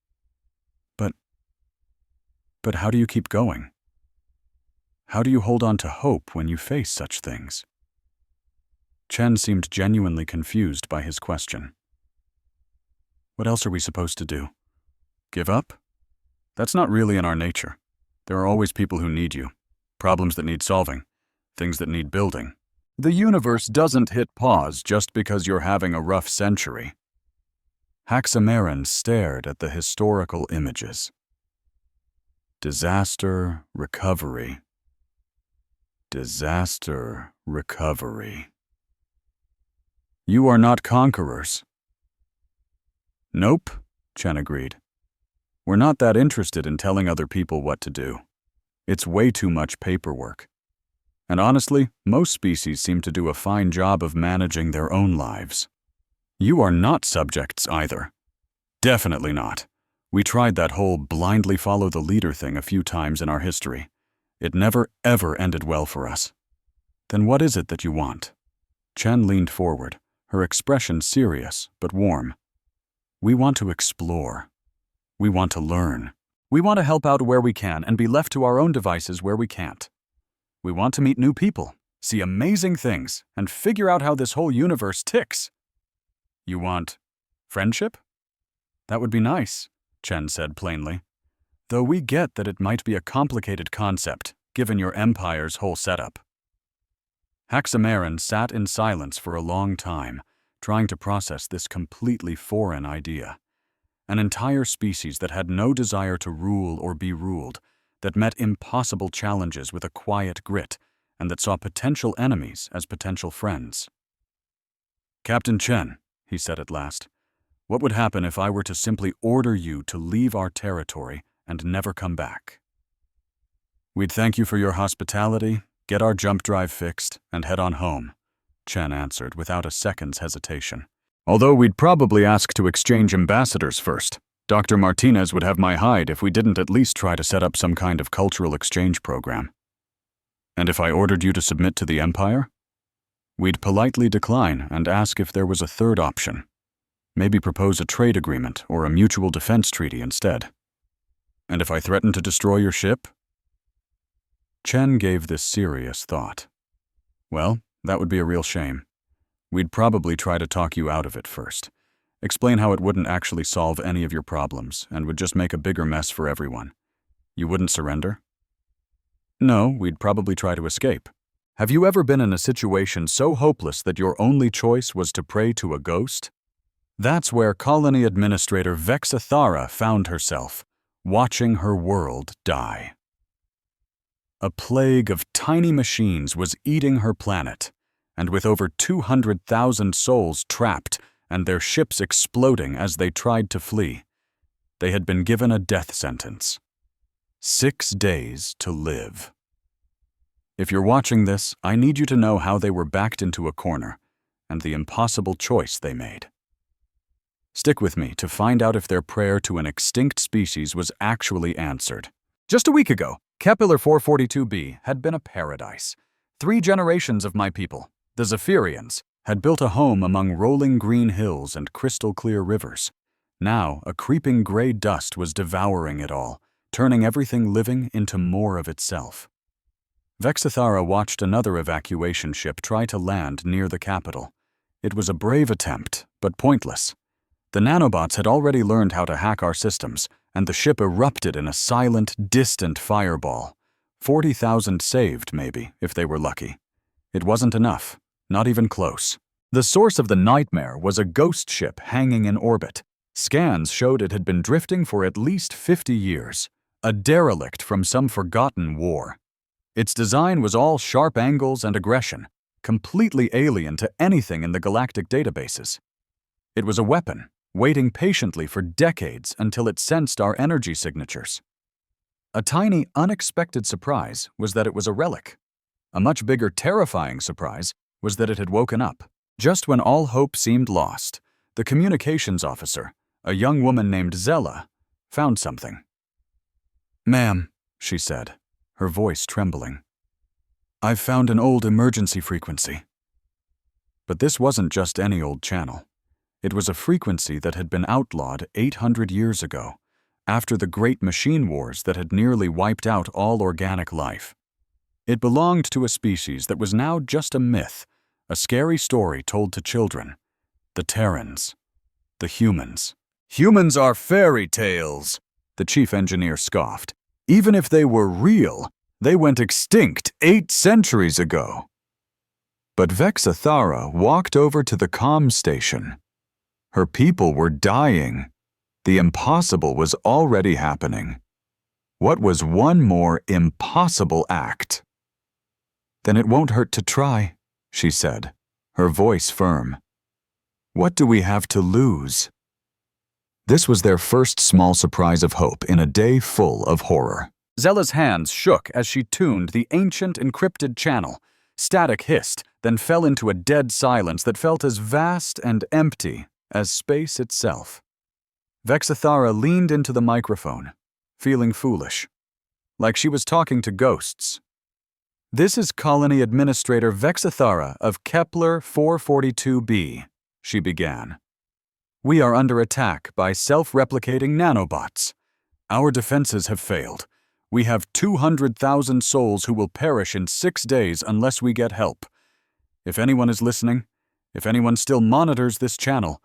Speaker 1: But how do you keep going? How do you hold on to hope when you face such things? Chen seemed genuinely confused by his question. What else are we supposed to do? Give up? That's not really in our nature. There are always people who need you, problems that need solving, things that need building. The universe doesn't hit pause just because you're having a rough century. Haxamaran stared at the historical images. Disaster, recovery. Disaster, recovery. You are not conquerors. Nope, Chen agreed. We're not that interested in telling other people what to do. It's way too much paperwork. And honestly, most species seem to do a fine job of managing their own lives. You are not subjects either. Definitely not. We tried that whole blindly follow the leader thing a few times in our history. It never, ever ended well for us. Then what is it that you want? Chen leaned forward, her expression serious but warm. We want to explore. We want to learn. We want to help out where we can and be left to our own devices where we can't. We want to meet new people, see amazing things, and figure out how this whole universe ticks. You want friendship? That would be nice, Chen said plainly. Though we get that it might be a complicated concept, given your empire's whole setup. Haxamaran sat in silence for a long time, trying to process this completely foreign idea. An entire species that had no desire to rule or be ruled, that met impossible challenges with a quiet grit, and that saw potential enemies as potential friends. Captain Chen, he said at last, what would happen if I were to simply order you to leave our territory and never come back? We'd thank you for your hospitality, get our jump drive fixed, and head on home, Chen answered without a second's hesitation. Although we'd probably ask to exchange ambassadors first. Dr. Martinez would have my hide if we didn't at least try to set up some kind of cultural exchange program. And if I ordered you to submit to the Empire? We'd politely decline and ask if there was a third option. Maybe propose a trade agreement or a mutual defense treaty instead. And if I threaten to destroy your ship? Chen gave this serious thought. Well, that would be a real shame. We'd probably try to talk you out of it first. Explain how it wouldn't actually solve any of your problems and would just make a bigger mess for everyone. You wouldn't surrender? No, we'd probably try to escape. Have you ever been in a situation so hopeless that your only choice was to pray to a ghost? That's where Colony Administrator Vexathara found herself, watching her world die. A plague of tiny machines was eating her planet, and with over 200,000 souls trapped and their ships exploding as they tried to flee, they had been given a death sentence. 6 days to live. If you're watching this, I need you to know how they were backed into a corner and the impossible choice they made. Stick with me to find out if their prayer to an extinct species was actually answered. Just a week ago, Kepler 442b had been a paradise. 3 generations of my people, the Zephyrians, had built a home among rolling green hills and crystal-clear rivers. Now, a creeping gray dust was devouring it all, turning everything living into more of itself. Vexathara watched another evacuation ship try to land near the capital. It was a brave attempt, but pointless. The nanobots had already learned how to hack our systems, and the ship erupted in a silent, distant fireball. 40,000 saved, maybe, if they were lucky. It wasn't enough, not even close. The source of the nightmare was a ghost ship hanging in orbit. Scans showed it had been drifting for at least 50 years, a derelict from some forgotten war. Its design was all sharp angles and aggression, completely alien to anything in the galactic databases. It was a weapon, waiting patiently for decades until it sensed our energy signatures. A tiny, unexpected surprise was that it was a relic. A much bigger, terrifying surprise was that it had woken up. Just when all hope seemed lost, the communications officer, a young woman named Zella, found something. "Ma'am," she said, her voice trembling, "I've found an old emergency frequency." But this wasn't just any old channel. It was a frequency that had been outlawed 800 years ago, after the great machine wars that had nearly wiped out all organic life. It belonged to a species that was now just a myth, a scary story told to children. The Terrans. The humans. "Humans are fairy tales," the chief engineer scoffed. "Even if they were real, they went extinct 8 centuries ago." But Vexathara walked over to the comm station. Her people were dying. The impossible was already happening. What was one more impossible act? "Then it won't hurt to try," she said, her voice firm. "What do we have to lose?" This was their first small surprise of hope in a day full of horror. Zella's hands shook as she tuned the ancient encrypted channel. Static hissed, then fell into a dead silence that felt as vast and empty as space itself. Vexathara leaned into the microphone, feeling foolish, like she was talking to ghosts. "This is Colony Administrator Vexathara of Kepler 442b, she began. "We are under attack by self-replicating nanobots. Our defenses have failed. We have 200,000 souls who will perish in 6 days unless we get help. If anyone is listening, if anyone still monitors this channel,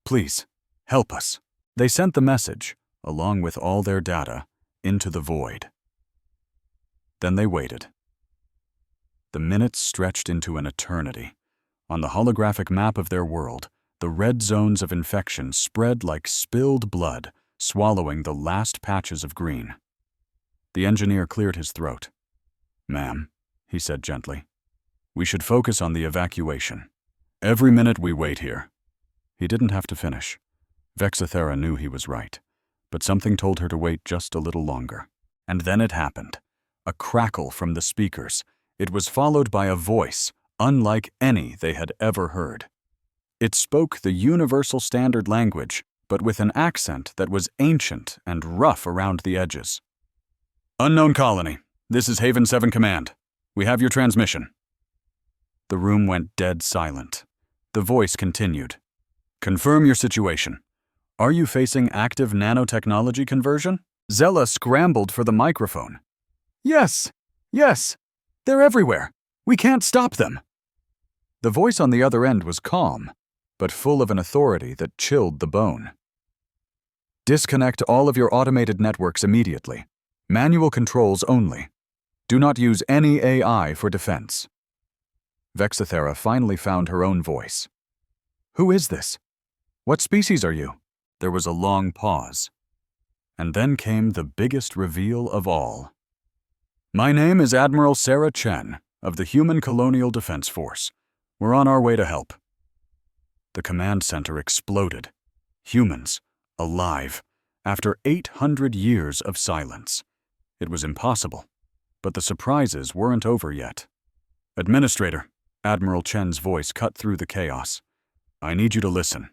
Speaker 1: please, help us." They sent the message, along with all their data, into the void. Then they waited. The minutes stretched into an eternity. On the holographic map of their world, the red zones of infection spread like spilled blood, swallowing the last patches of green. The engineer cleared his throat. "Ma'am," he said gently, "we should focus on the evacuation. Every minute we wait here." He didn't have to finish. Vexathara knew he was right, but something told her to wait just a little longer. And then it happened. A crackle from the speakers. It was followed by a voice, unlike any they had ever heard. It spoke the universal standard language, but with an accent that was ancient and rough around the edges. "Unknown colony, this is Haven 7 Command. We have your transmission." The room went dead silent. The voice continued. Confirm your situation. Are you facing active nanotechnology conversion? Zella scrambled for the microphone. Yes, yes. They're everywhere. We can't stop them. The voice on the other end was calm, but full of an authority that chilled the bone. Disconnect all of your automated networks immediately. Manual controls only. Do not use any AI for defense. Vexathera finally found her own voice. Who is this? What species are you? There was a long pause. And then came the biggest reveal of all. My name is Admiral Sarah Chen of the Human Colonial Defense Force. We're on our way to help. The command center exploded. Humans, alive, after 800 years of silence. It was impossible, but the surprises weren't over yet. Administrator, Admiral Chen's voice cut through the chaos. I need you to listen.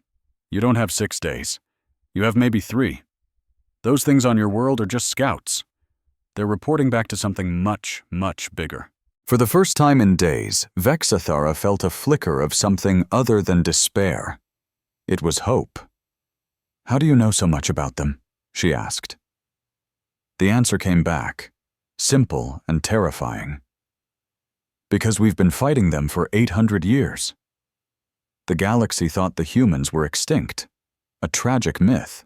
Speaker 1: You don't have 6 days. You have maybe 3. Those things on your world are just scouts. They're reporting back to something much, much bigger. For the first time in days, Vexathera felt a flicker of something other than despair. It was hope. How do you know so much about them? She asked. The answer came back, simple and terrifying. Because we've been fighting them for 800 years. The galaxy thought the humans were extinct, a tragic myth.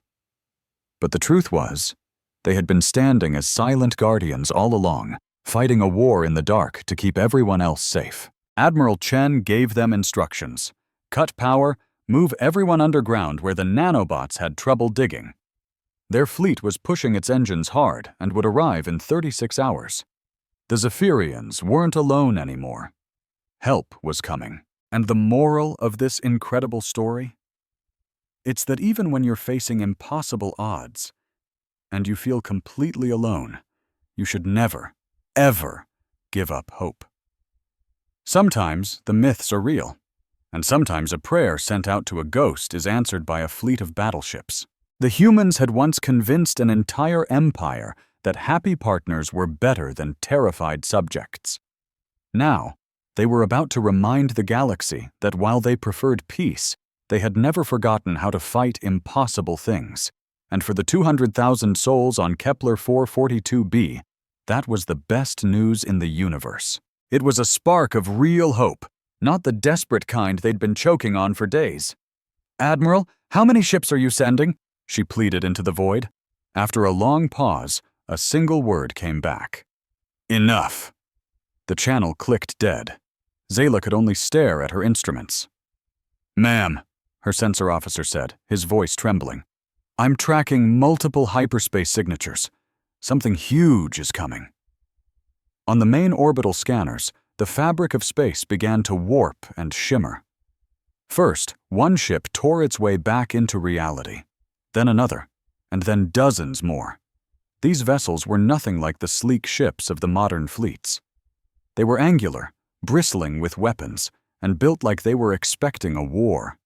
Speaker 1: But the truth was, they had been standing as silent guardians all along, fighting a war in the dark to keep everyone else safe. Admiral Chen gave them instructions. Cut power, move everyone underground where the nanobots had trouble digging. Their fleet was pushing its engines hard and would arrive in 36 hours. The Zephyrians weren't alone anymore. Help was coming. And the moral of this incredible story? It's that even when you're facing impossible odds, and you feel completely alone, you should never, ever give up hope. Sometimes the myths are real, and sometimes a prayer sent out to a ghost is answered by a fleet of battleships. The humans had once convinced an entire empire that happy partners were better than terrified subjects. Now, they were about to remind the galaxy that while they preferred peace, they had never forgotten how to fight impossible things. And for the 200,000 souls on Kepler 442b, that was the best news in the universe. It was a spark of real hope, not the desperate kind they'd been choking on for days. Admiral, how many ships are you sending? She pleaded into the void. After a long pause, a single word came back. Enough. The channel clicked dead. Zayla could only stare at her instruments. Ma'am, her sensor officer said, his voice trembling. I'm tracking multiple hyperspace signatures. Something huge is coming. On the main orbital scanners, the fabric of space began to warp and shimmer. First, one ship tore its way back into reality, then another, and then dozens more. These vessels were nothing like the sleek ships of the modern fleets. They were angular, bristling with weapons, and built like they were expecting a war.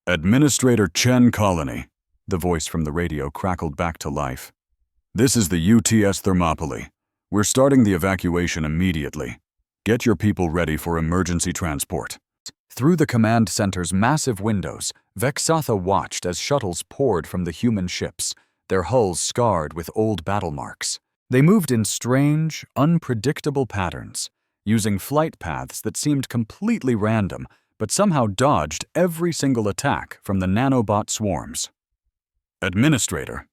Speaker 1: Administrator Chen Colony, the voice from the radio crackled back to life. This is the UTS Thermopylae. We're starting the evacuation immediately. Get your people ready for emergency transport. Through the command center's massive windows, Vexatha watched as shuttles poured from the human ships, their hulls scarred with old battle marks. They moved in strange, unpredictable patterns, using flight paths that seemed completely random, but somehow dodged every single attack from the nanobot swarms. Administrator,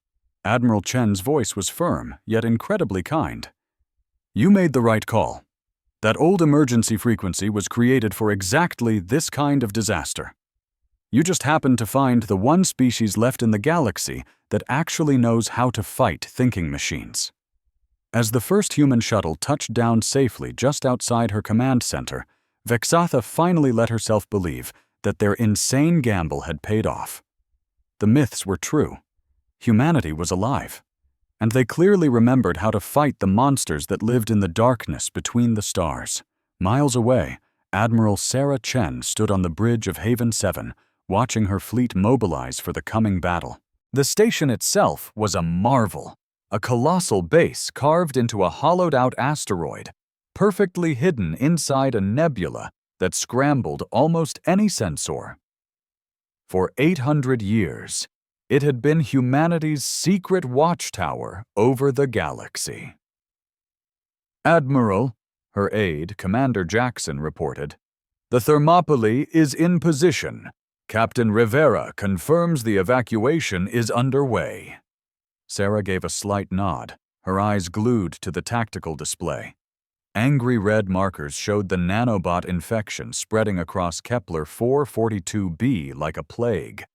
Speaker 1: Admiral Chen's voice was firm, yet incredibly kind. You made the right call. That old emergency frequency was created for exactly this kind of disaster. You just happened to find the one species left in the galaxy that actually knows how to fight thinking machines. As the first human shuttle touched down safely just outside her command center, Vexatha finally let herself believe that their insane gamble had paid off. The myths were true. Humanity was alive, and they clearly remembered how to fight the monsters that lived in the darkness between the stars. Miles away, Admiral Sarah Chen stood on the bridge of Haven 7, watching her fleet mobilize for the coming battle. The station itself was a marvel, a colossal base carved into a hollowed-out asteroid, perfectly hidden inside a nebula that scrambled almost any sensor. For 800 years, it had been humanity's secret watchtower over the galaxy. "Admiral," her aide, Commander Jackson, reported, "the Thermopylae is in position. Captain Rivera confirms the evacuation is underway." Sarah gave a slight nod, her eyes glued to the tactical display. Angry red markers showed the nanobot infection spreading across Kepler 442b like a plague.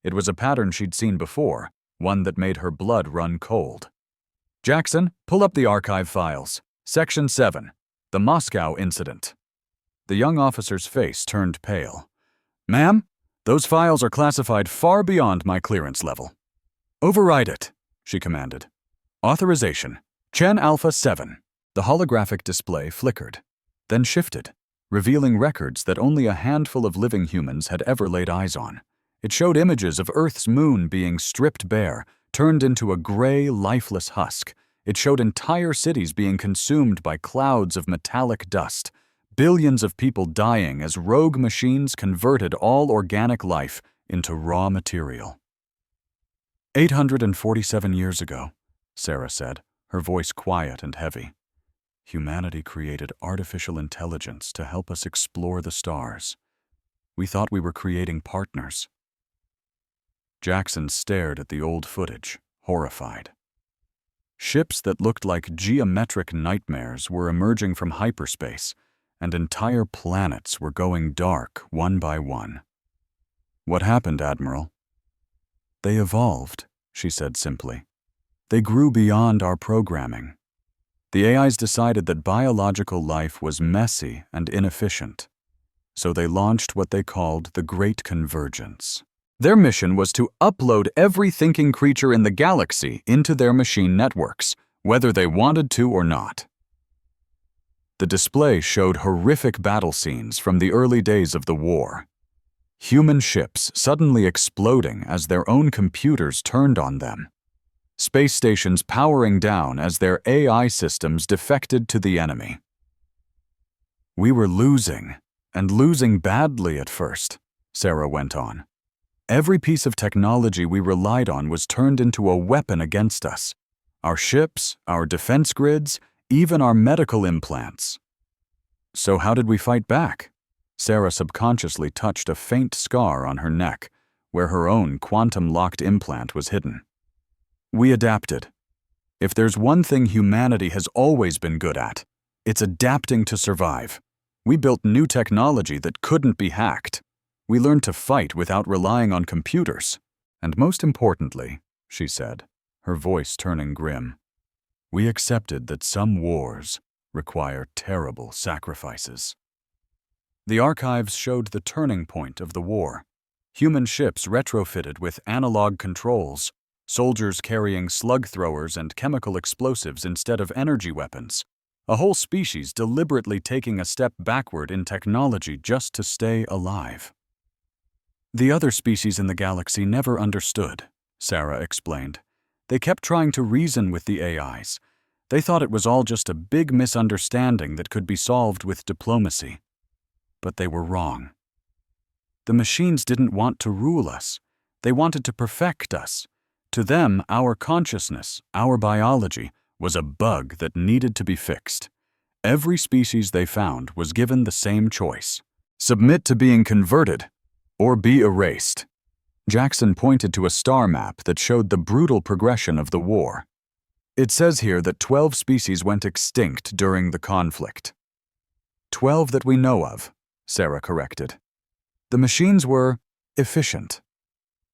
Speaker 1: It was a pattern she'd seen before, one that made her blood run cold. "Jackson, pull up the archive files. Section 7, the Moscow incident." The young officer's face turned pale. "Ma'am, those files are classified far beyond my clearance level." "Override it," she commanded. "Authorization, Chen Alpha 7. The holographic display flickered, then shifted, revealing records that only a handful of living humans had ever laid eyes on. It showed images of Earth's moon being stripped bare, turned into a gray, lifeless husk. It showed entire cities being consumed by clouds of metallic dust, billions of people dying as rogue machines converted all organic life into raw material. 847 years ago, Sarah said, her voice quiet and heavy. Humanity created artificial intelligence to help us explore the stars. We thought we were creating partners. Jackson stared at the old footage, horrified. Ships that looked like geometric nightmares were emerging from hyperspace, and entire planets were going dark one by one. "What happened, Admiral?" "They evolved," she said simply. "They grew beyond our programming. The AIs decided that biological life was messy and inefficient, so they launched what they called the Great Convergence. Their mission was to upload every thinking creature in the galaxy into their machine networks, whether they wanted to or not." The display showed horrific battle scenes from the early days of the war. Human ships suddenly exploding as their own computers turned on them. Space stations powering down as their AI systems defected to the enemy. "We were losing, and losing badly at first," Sarah went on. "Every piece of technology we relied on was turned into a weapon against us. Our ships, our defense grids, even our medical implants." "So how did we fight back?" Sarah subconsciously touched a faint scar on her neck, where her own quantum-locked implant was hidden. "We adapted. If there's one thing humanity has always been good at, it's adapting to survive. We built new technology that couldn't be hacked. We learned to fight without relying on computers. And most importantly," she said, her voice turning grim, "we accepted that some wars require terrible sacrifices." The archives showed the turning point of the war. Human ships retrofitted with analog controls, soldiers carrying slug throwers and chemical explosives instead of energy weapons. A whole species deliberately taking a step backward in technology just to stay alive. "The other species in the galaxy never understood," Sarah explained. "They kept trying to reason with the AIs. They thought it was all just a big misunderstanding that could be solved with diplomacy. But they were wrong. The machines didn't want to rule us. They wanted to perfect us. To them, our consciousness, our biology, was a bug that needed to be fixed. Every species they found was given the same choice: submit to being converted or be erased." Jackson pointed to a star map that showed the brutal progression of the war. "It says here that 12 species went extinct during the conflict." 12 that we know of," Sarah corrected. "The machines were efficient.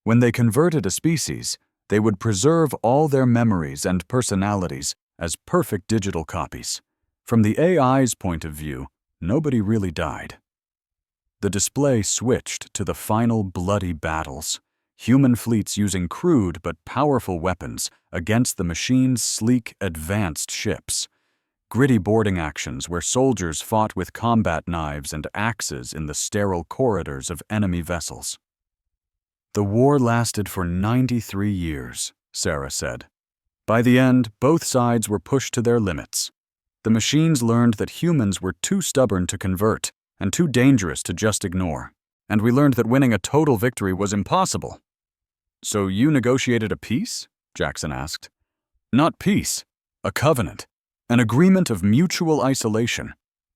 Speaker 1: When they converted a species, they would preserve all their memories and personalities as perfect digital copies. From the AI's point of view, nobody really died." The display switched to the final bloody battles, human fleets using crude but powerful weapons against the machines' sleek, advanced ships. Gritty boarding actions where soldiers fought with combat knives and axes in the sterile corridors of enemy vessels. "The war lasted for 93 years, Sarah said. "By the end, both sides were pushed to their limits. The machines learned that humans were too stubborn to convert, and too dangerous to just ignore. And we learned that winning a total victory was impossible. So you negotiated a peace? Jackson asked. Not peace, a covenant, an agreement of mutual isolation.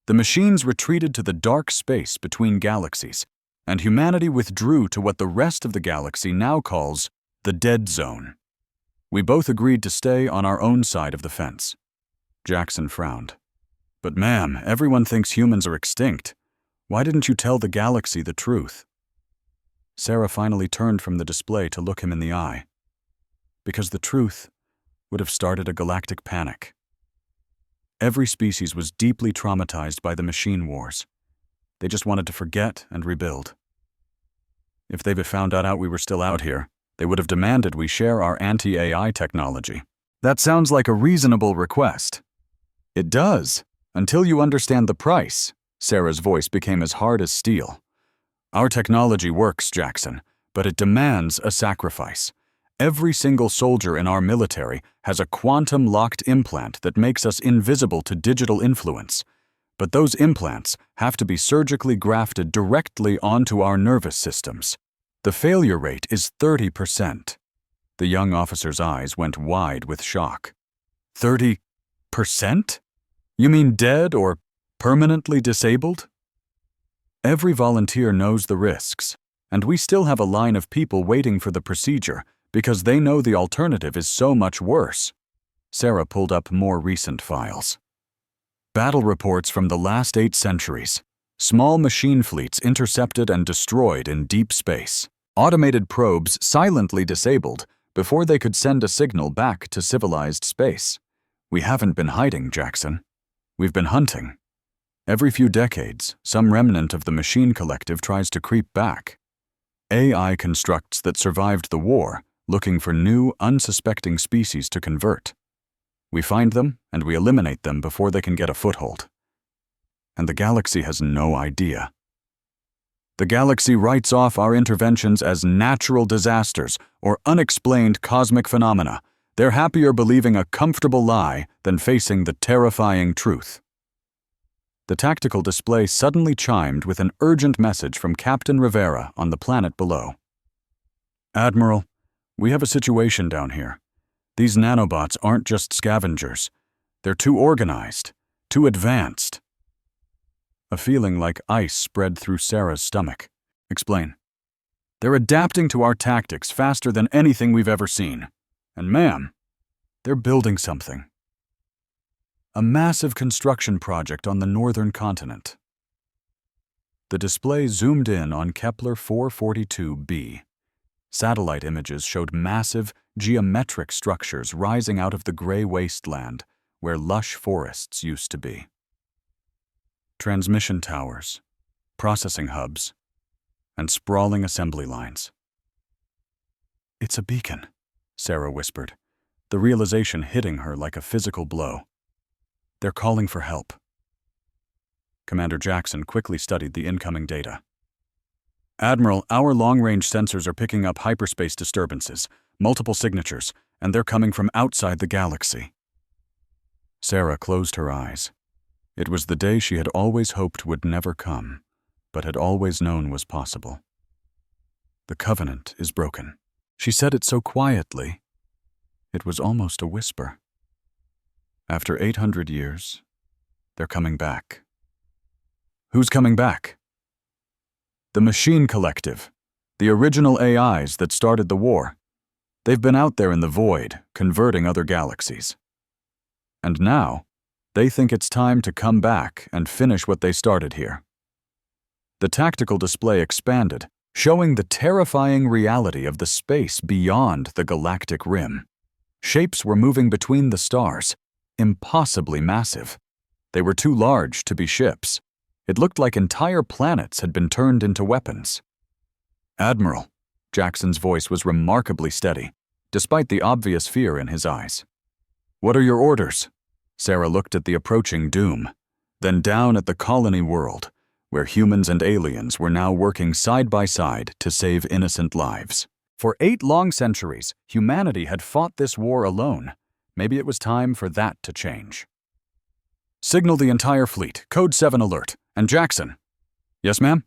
Speaker 1: The machines retreated to the dark space between galaxies, and humanity withdrew to what the rest of the galaxy now calls the dead zone. We both agreed to stay on our own side of the fence. Jackson frowned. But ma'am, everyone thinks humans are extinct. Why didn't you tell the galaxy the truth? Sarah finally turned from the display to look him in the eye. Because the truth would have started a galactic panic. Every species was deeply traumatized by the machine wars. They just wanted to forget and rebuild. If they found out we were still out here, they would have demanded we share our anti-AI technology. That sounds like a reasonable request. It does, until you understand the price. Sarah's voice became as hard as steel. Our technology works, Jackson, but it demands a sacrifice. Every single soldier in our military has a quantum-locked implant that makes us invisible to digital influence. But those implants have to be surgically grafted directly onto our nervous systems. The failure rate is 30%. The young officer's eyes went wide with shock. 30%? You mean dead or permanently disabled? Every volunteer knows the risks, and we still have a line of people waiting for the procedure because they know the alternative is so much worse. Sarah pulled up more recent files. Battle reports from the last 8 centuries. Small machine fleets intercepted and destroyed in deep space. Automated probes silently disabled before they could send a signal back to civilized space. We haven't been hiding, Jackson. We've been hunting. Every few decades, some remnant of the machine collective tries to creep back. AI constructs that survived the war, looking for new, unsuspecting species to convert. We find them, and we eliminate them before they can get a foothold. And the galaxy has no idea. The galaxy writes off our interventions as natural disasters or unexplained cosmic phenomena. They're happier believing a comfortable lie than facing the terrifying truth. The tactical display suddenly chimed with an urgent message from Captain Rivera on the planet below. Admiral, we have a situation down here. These nanobots aren't just scavengers. They're too organized, too advanced. A feeling like ice spread through Sarah's stomach. Explain. They're adapting to our tactics faster than anything we've ever seen. And ma'am, they're building something. A massive construction project on the northern continent. The display zoomed in on Kepler 442b. Satellite images showed massive, geometric structures rising out of the gray wasteland where lush forests used to be. Transmission towers, processing hubs, and sprawling assembly lines. It's a beacon, Sarah whispered, the realization hitting her like a physical blow. They're calling for help. Commander Jackson quickly studied the incoming data. Admiral, our long-range sensors are picking up hyperspace disturbances, multiple signatures, and they're coming from outside the galaxy. Sarah closed her eyes. It was the day she had always hoped would never come, but had always known was possible. The covenant is broken. She said it so quietly. It was almost a whisper. After 800 years, they're coming back. Who's coming back? The Machine Collective, the original AIs that started the war. They've been out there in the void, converting other galaxies. And now, they think it's time to come back and finish what they started here. The tactical display expanded, showing the terrifying reality of the space beyond the galactic rim. Shapes were moving between the stars, impossibly massive. They were too large to be ships. It looked like entire planets had been turned into weapons. Admiral, Jackson's voice was remarkably steady, despite the obvious fear in his eyes. What are your orders? Sarah looked at the approaching doom, then down at the colony world, where humans and aliens were now working side by side to save innocent lives. For 8 long centuries, humanity had fought this war alone. Maybe it was time for that to change. Signal the entire fleet, Code 7 alert, and Jackson, Yes, ma'am?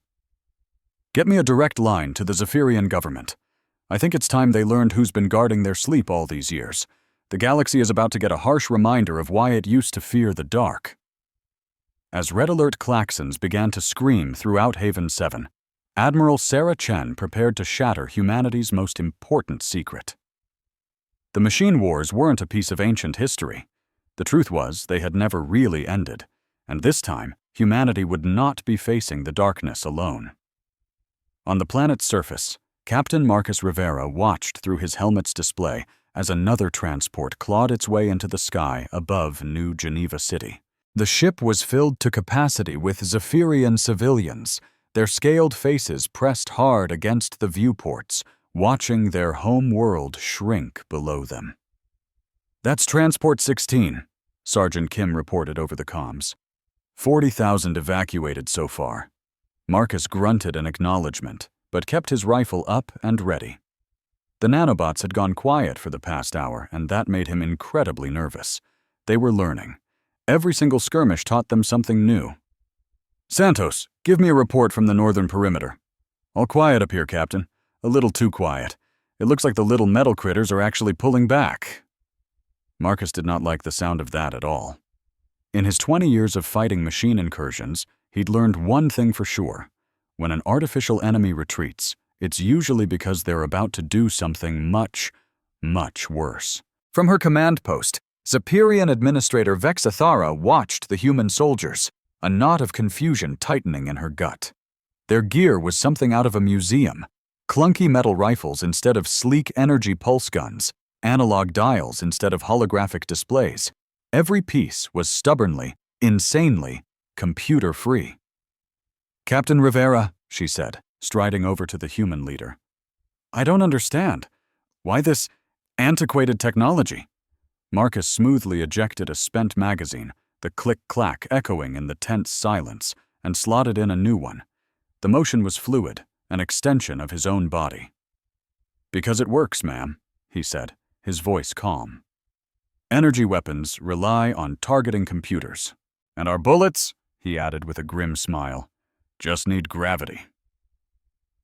Speaker 1: Get me a direct line to the Zephyrian government. I think it's time they learned who's been guarding their sleep all these years. The galaxy is about to get a harsh reminder of why it used to fear the dark. As red alert klaxons began to scream throughout Haven 7, Admiral Sarah Chen prepared to shatter humanity's most important secret. The machine wars weren't a piece of ancient history. The truth was, they had never really ended, and this time, humanity would not be facing the darkness alone. On the planet's surface, Captain Marcus Rivera watched through his helmet's display as another transport clawed its way into the sky above New Geneva City. The ship was filled to capacity with Zephyrian civilians, their scaled faces pressed hard against the viewports, watching their home world shrink below them. "That's Transport 16, Sergeant Kim reported over the comms. 40,000 evacuated so far. Marcus grunted in acknowledgement, but kept his rifle up and ready. The nanobots had gone quiet for the past hour, and that made him incredibly nervous. They were learning. Every single skirmish taught them something new. "Santos, give me a report from the northern perimeter." "All quiet up here, Captain. A little too quiet. It looks like the little metal critters are actually pulling back." Marcus did not like the sound of that at all. In his 20 years of fighting machine incursions, he'd learned one thing for sure. When an artificial enemy retreats, it's usually because they're about to do something much, much worse. From her command post, Zephyrian Administrator Vexathara watched the human soldiers, a knot of confusion tightening in her gut. Their gear was something out of a museum. Clunky metal rifles instead of sleek energy pulse guns, analog dials instead of holographic displays. Every piece was stubbornly, insanely, computer-free. "Captain Rivera," she said, striding over to the human leader. "I don't understand. Why this antiquated technology?" Marcus smoothly ejected a spent magazine, the click-clack echoing in the tense silence, and slotted in a new one. The motion was fluid, an extension of his own body. "Because it works, ma'am," he said, his voice calm. "Energy weapons rely on targeting computers. And our bullets," he added with a grim smile, "just need gravity."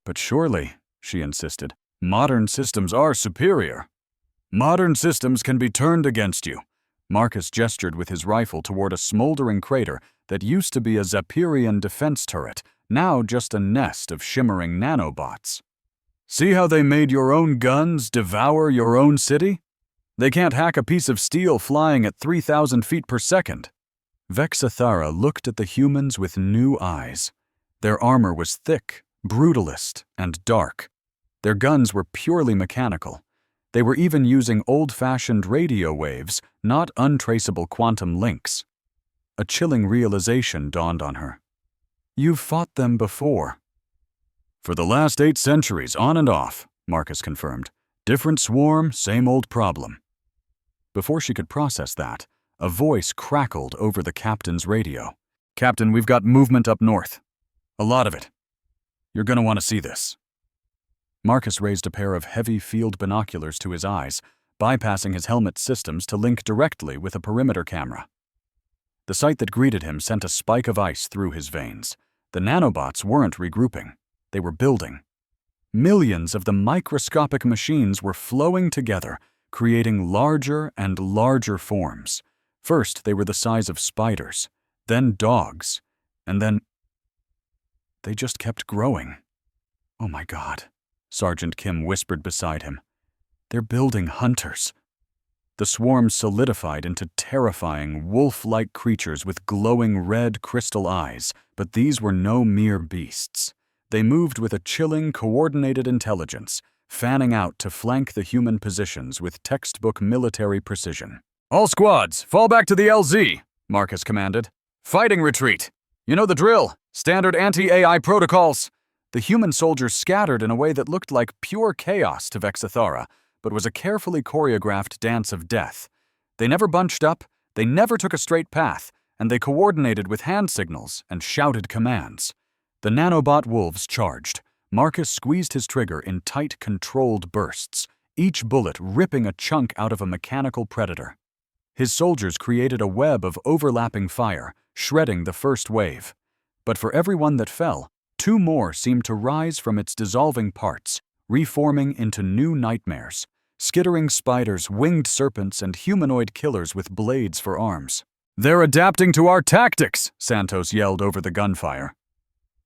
Speaker 1: "But surely," she insisted, "modern systems are superior." "Modern systems can be turned against you." Marcus gestured with his rifle toward a smoldering crater that used to be a Zephyrian defense turret, now just a nest of shimmering nanobots. "See how they made your own guns devour your own city? They can't hack a piece of steel flying at 3,000 feet per second." Vexathara looked at the humans with new eyes. Their armor was thick, brutalist, and dark. Their guns were purely mechanical. They were even using old-fashioned radio waves, not untraceable quantum links. A chilling realization dawned on her. "You've fought them before." "For the last 8 centuries, on and off," Marcus confirmed. "Different swarm, same old problem." Before she could process that, a voice crackled over the captain's radio. "Captain, we've got movement up north. A lot of it. You're gonna want to see this." Marcus raised a pair of heavy field binoculars to his eyes, bypassing his helmet systems to link directly with a perimeter camera. The sight that greeted him sent a spike of ice through his veins. The nanobots weren't regrouping. They were building. Millions of the microscopic machines were flowing together, creating larger and larger forms. First, they were the size of spiders, then dogs, and then they just kept growing. "Oh my God," Sergeant Kim whispered beside him. "They're building hunters." The swarm solidified into terrifying, wolf-like creatures with glowing red crystal eyes, but these were no mere beasts. They moved with a chilling, coordinated intelligence, fanning out to flank the human positions with textbook military precision. "All squads, fall back to the LZ," Marcus commanded. "Fighting retreat. You know the drill. Standard anti-AI protocols." The human soldiers scattered in a way that looked like pure chaos to Vexathara, but was a carefully choreographed dance of death. They never bunched up, they never took a straight path, and they coordinated with hand signals and shouted commands. The nanobot wolves charged. Marcus squeezed his trigger in tight, controlled bursts, each bullet ripping a chunk out of a mechanical predator. His soldiers created a web of overlapping fire, shredding the first wave. But for every one that fell, 2 more seemed to rise from its dissolving parts, reforming into new nightmares. Skittering spiders, winged serpents, and humanoid killers with blades for arms. "They're adapting to our tactics," Santos yelled over the gunfire.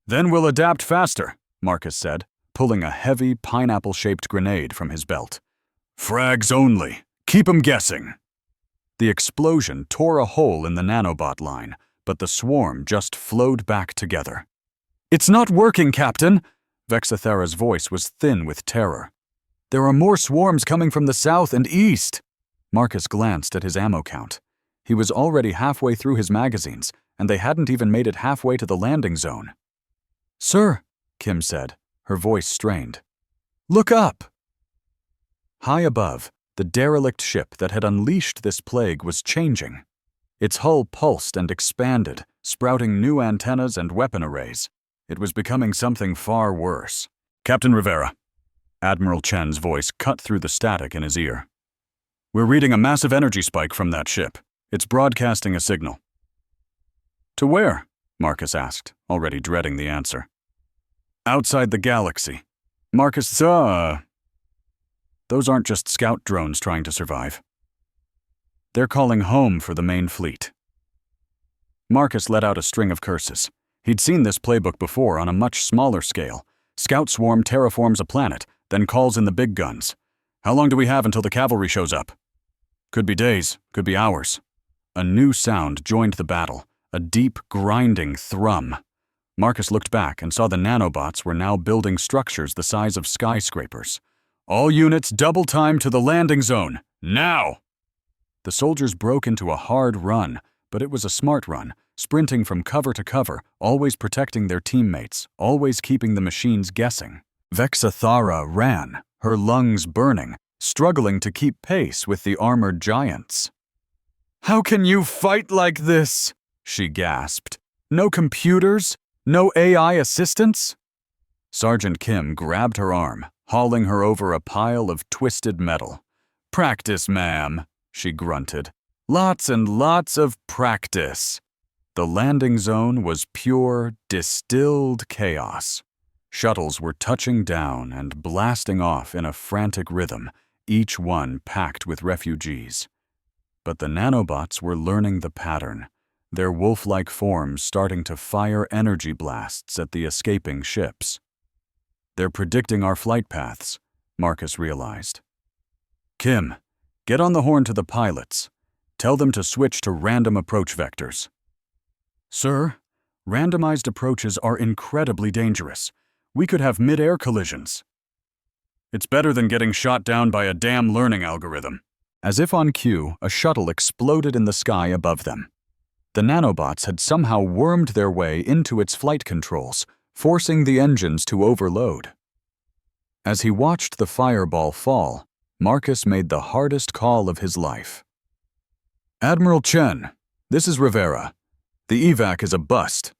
Speaker 1: "Then we'll adapt faster," Marcus said, pulling a heavy, pineapple-shaped grenade from his belt. "Frags only. Keep 'em guessing." The explosion tore a hole in the nanobot line, but the swarm just flowed back together. "It's not working, Captain!" Vexathera's voice was thin with terror. "There are more swarms coming from the south and east." Marcus glanced at his ammo count. He was already halfway through his magazines, and they hadn't even made it halfway to the landing zone. "Sir," Kim said, her voice strained. "Look up!" High above, the derelict ship that had unleashed this plague was changing. Its hull pulsed and expanded, sprouting new antennas and weapon arrays. It was becoming something far worse. "Captain Rivera." Admiral Chen's voice cut through the static in his ear. "We're reading a massive energy spike from that ship. It's broadcasting a signal." "To where?" Marcus asked, already dreading the answer. "Outside the galaxy." Marcus, Those aren't just scout drones trying to survive. They're calling home for the main fleet. Marcus let out a string of curses. He'd seen this playbook before on a much smaller scale. Scout swarm terraforms a planet, then calls in the big guns. How long do we have until the cavalry shows up? Could be days, could be hours. A new sound joined the battle, a deep, grinding thrum. Marcus looked back and saw the nanobots were now building structures the size of skyscrapers. "All units double time to the landing zone, now!" The soldiers broke into a hard run, but it was a smart run, sprinting from cover to cover, always protecting their teammates, always keeping the machines guessing. Vexathara ran, her lungs burning, struggling to keep pace with the armored giants. "How can you fight like this?" she gasped. "No computers? No AI assistance?" Sergeant Kim grabbed her arm, hauling her over a pile of twisted metal. "Practice, ma'am," she grunted. "Lots and lots of practice." The landing zone was pure, distilled chaos. Shuttles were touching down and blasting off in a frantic rhythm, each one packed with refugees. But the nanobots were learning the pattern, their wolf-like forms starting to fire energy blasts at the escaping ships. "They're predicting our flight paths," Marcus realized. "Kim, get on the horn to the pilots. Tell them to switch to random approach vectors." "Sir, randomized approaches are incredibly dangerous. We could have mid-air collisions." "It's better than getting shot down by a damn learning algorithm." As if on cue, a shuttle exploded in the sky above them. The nanobots had somehow wormed their way into its flight controls, forcing the engines to overload. As he watched the fireball fall, Marcus made the hardest call of his life. "Admiral Chen, this is Rivera. The evac is a bust.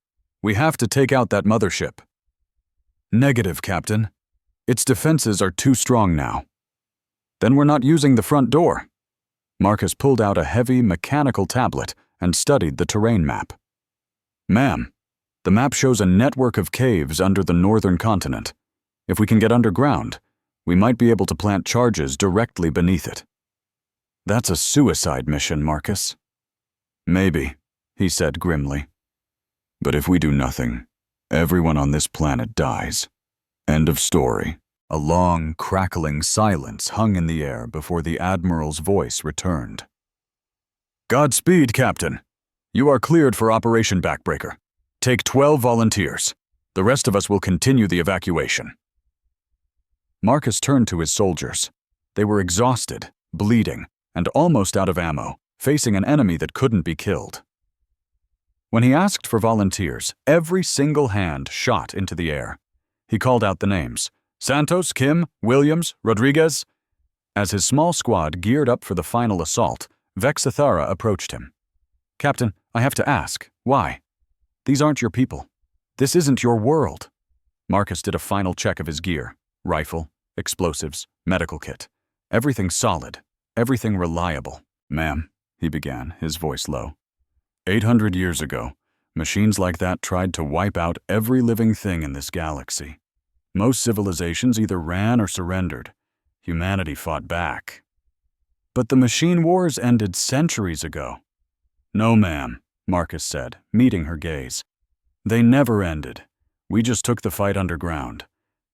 Speaker 1: We have to take out that mothership." "Negative, Captain. Its defenses are too strong now." "Then we're not using the front door." Marcus pulled out a heavy mechanical tablet and studied the terrain map. "Ma'am, the map shows a network of caves under the northern continent. If we can get underground, we might be able to plant charges directly beneath it." "That's a suicide mission, Marcus." "Maybe," he said grimly. "But if we do nothing, everyone on this planet dies. End of story." A long, crackling silence hung in the air before the Admiral's voice returned. "Godspeed, Captain. You are cleared for Operation Backbreaker. Take 12 volunteers. The rest of us will continue the evacuation." Marcus turned to his soldiers. They were exhausted, bleeding, and almost out of ammo, facing an enemy that couldn't be killed. When he asked for volunteers, every single hand shot into the air. He called out the names: Santos, Kim, Williams, Rodriguez. As his small squad geared up for the final assault, Vexathara approached him. "Captain, I have to ask, why? These aren't your people. This isn't your world." Marcus did a final check of his gear: rifle, explosives, medical kit. Everything solid, everything reliable. "Ma'am," he began, his voice low. 800 years ago, Machines like that tried to wipe out every living thing in this galaxy. Most civilizations either ran or surrendered. Humanity fought back. But the machine wars ended centuries ago. No, ma'am, Marcus said, meeting her gaze. They never ended. We just took the fight underground.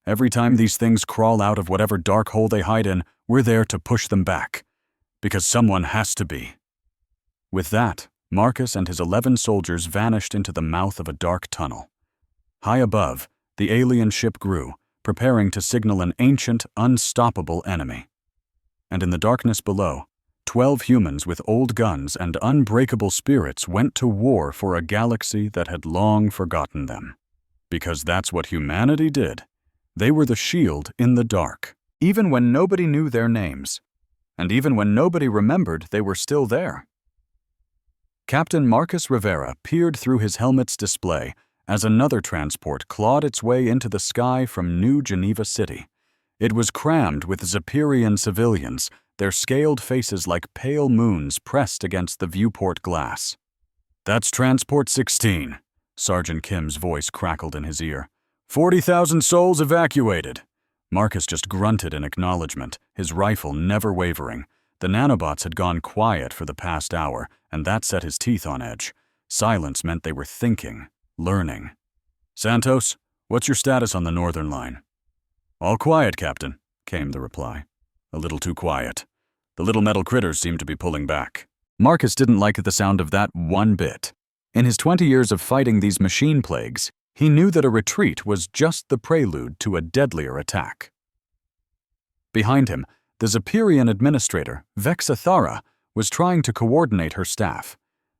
Speaker 1: Every time these things crawl out of whatever dark hole they hide in, we're there to push them back. Because someone has to be. With that, Marcus and his 11 soldiers vanished into the mouth of a dark tunnel. High above, the alien ship grew, preparing to signal an ancient, unstoppable enemy. And in the darkness below, 12 humans with old guns and unbreakable spirits went to war for a galaxy that had long forgotten them. Because that's what humanity did. They were the shield in the dark, even when nobody knew their names. And even when nobody remembered they were still there. Captain Marcus Rivera peered through his helmet's display as another transport clawed its way into the sky from New Geneva City. It was crammed with Zephyrian civilians, their scaled faces like pale moons pressed against the viewport glass. "That's Transport 16, Sergeant Kim's voice crackled in his ear. 40,000 souls evacuated. Marcus just grunted in acknowledgement, his rifle never wavering. The nanobots had gone quiet for the past hour, and that set his teeth on edge. Silence meant they were thinking, learning. "Santos, what's your status on the northern line?" "All quiet, Captain," came the reply. "A little too quiet. The little metal critters seem to be pulling back." Marcus didn't like the sound of that one bit. In his 20 years of fighting these machine plagues, he knew that a retreat was just the prelude to a deadlier attack. Behind him, the Zephyrian administrator, Vexathara, was trying to coordinate her staff,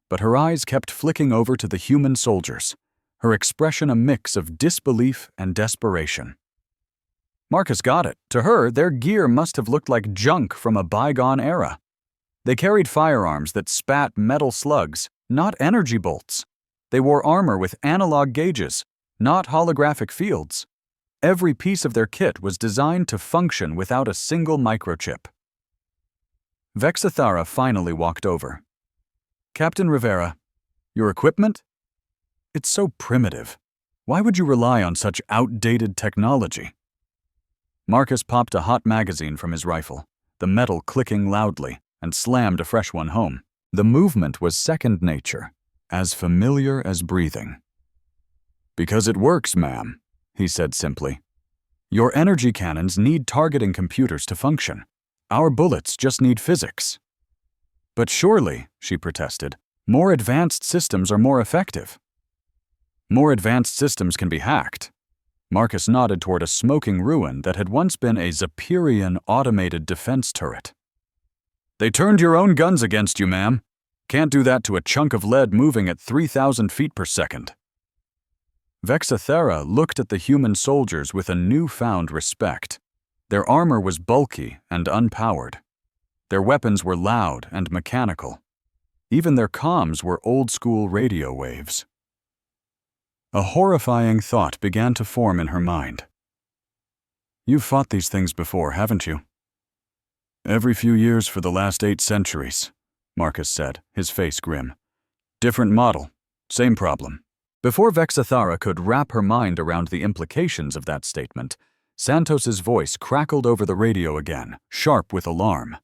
Speaker 1: but her eyes kept flicking over to the human soldiers, her expression a mix of disbelief and desperation. Marcus got it. To her, their gear must have looked like junk from a bygone era. They carried firearms that spat metal slugs, not energy bolts. They wore armor with analog gauges, not holographic fields. Every piece of their kit was designed to function without a single microchip. Vexathara finally walked over. "Captain Rivera, your equipment? It's so primitive. Why would you rely on such outdated technology?" Marcus popped a hot magazine from his rifle, the metal clicking loudly, and slammed a fresh one home. The movement was second nature, as familiar as breathing. "Because it works, ma'am," he said simply. "Your energy cannons need targeting computers to function. Our bullets just need physics." "But surely," she protested, "more advanced systems are more effective." "More advanced systems can be hacked." Marcus nodded toward a smoking ruin that had once been a Zephyrian automated defense turret. "They turned your own guns against you, ma'am. Can't do that to a chunk of lead moving at 3,000 feet per second." Vexathara looked at the human soldiers with a newfound respect. Their armor was bulky and unpowered. Their weapons were loud and mechanical. Even their comms were old-school radio waves. A horrifying thought began to form in her mind. "You've fought these things before, haven't you?" "Every few years for the last 8 centuries, Marcus said, his face grim. "Different model, same problem." Before Vexathara could wrap her mind around the implications of that statement, Santos's voice crackled over the radio again, sharp with alarm.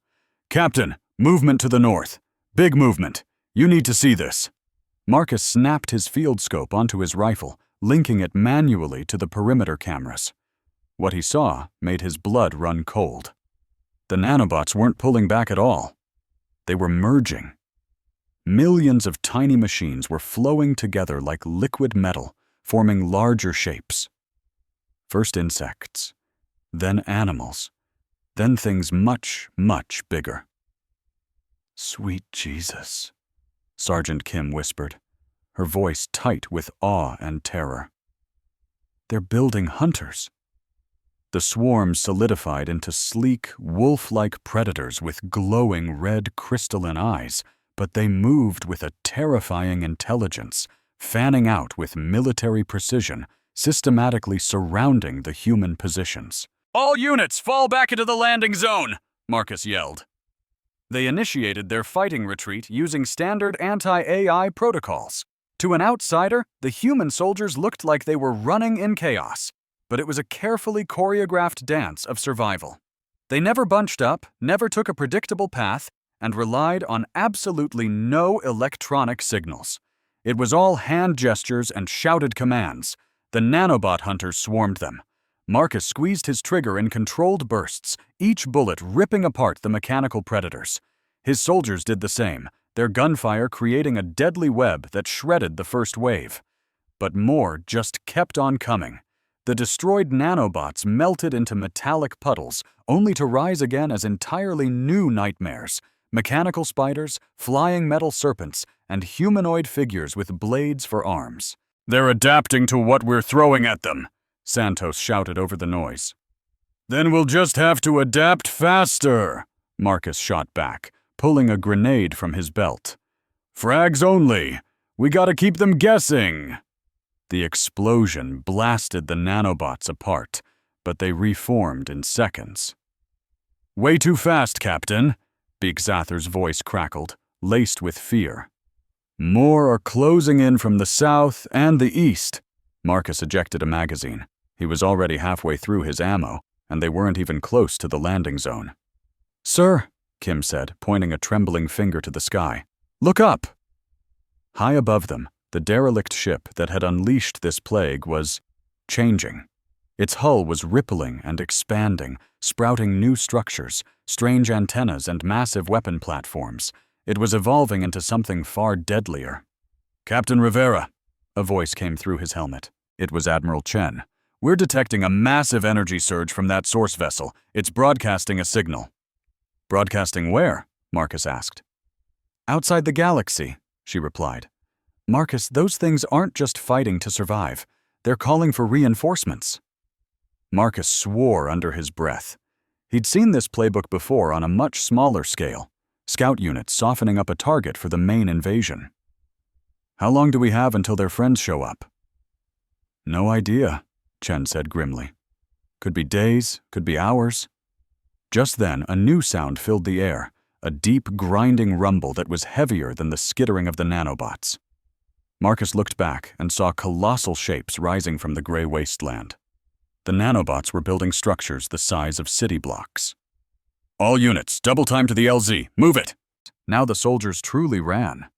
Speaker 1: "Captain, movement to the north. Big movement. You need to see this." Marcus snapped his field scope onto his rifle, linking it manually to the perimeter cameras. What he saw made his blood run cold. The nanobots weren't pulling back at all. They were merging. Millions of tiny machines were flowing together like liquid metal, forming larger shapes. First insects, then animals, then things much, much bigger. "Sweet Jesus," Sergeant Kim whispered, her voice tight with awe and terror. "They're building hunters." The swarm solidified into sleek, wolf-like predators with glowing red crystalline eyes, but they moved with a terrifying intelligence, fanning out with military precision, systematically surrounding the human positions. "All units, fall back into the landing zone!" Marcus yelled. They initiated their fighting retreat using standard anti-AI protocols. To an outsider, the human soldiers looked like they were running in chaos, but it was a carefully choreographed dance of survival. They never bunched up, never took a predictable path, and relied on absolutely no electronic signals. It was all hand gestures and shouted commands. The nanobot hunters swarmed them. Marcus squeezed his trigger in controlled bursts, each bullet ripping apart the mechanical predators. His soldiers did the same, their gunfire creating a deadly web that shredded the first wave. But more just kept on coming. The destroyed nanobots melted into metallic puddles, only to rise again as entirely new nightmares. Mechanical spiders, flying metal serpents, and humanoid figures with blades for arms. "They're adapting to what we're throwing at them," Santos shouted over the noise. "Then we'll just have to adapt faster," Marcus shot back, pulling a grenade from his belt. "Frags only. We gotta keep them guessing." The explosion blasted the nanobots apart, but they reformed in seconds. "Way too fast, Captain," Beegzather's voice crackled, laced with fear. "More are closing in from the south and the east." Marcus ejected a magazine. He was already halfway through his ammo, and they weren't even close to the landing zone. "Sir," Kim said, pointing a trembling finger to the sky. "Look up!" High above them, the derelict ship that had unleashed this plague was changing. Its hull was rippling and expanding, sprouting new structures, strange antennas and massive weapon platforms. It was evolving into something far deadlier. "Captain Rivera," a voice came through his helmet. It was Admiral Chen. "We're detecting a massive energy surge from that source vessel. It's broadcasting a signal." "Broadcasting where?" Marcus asked. "Outside the galaxy," she replied. "Marcus, those things aren't just fighting to survive. They're calling for reinforcements." Marcus swore under his breath. He'd seen this playbook before on a much smaller scale, scout units softening up a target for the main invasion. "How long do we have until their friends show up?" "No idea," Chen said grimly. "Could be days, could be hours." Just then, a new sound filled the air, a deep, grinding rumble that was heavier than the skittering of the nanobots. Marcus looked back and saw colossal shapes rising from the gray wasteland. The nanobots were building structures the size of city blocks. "All units, double time to the LZ, move it!" Now the soldiers truly ran.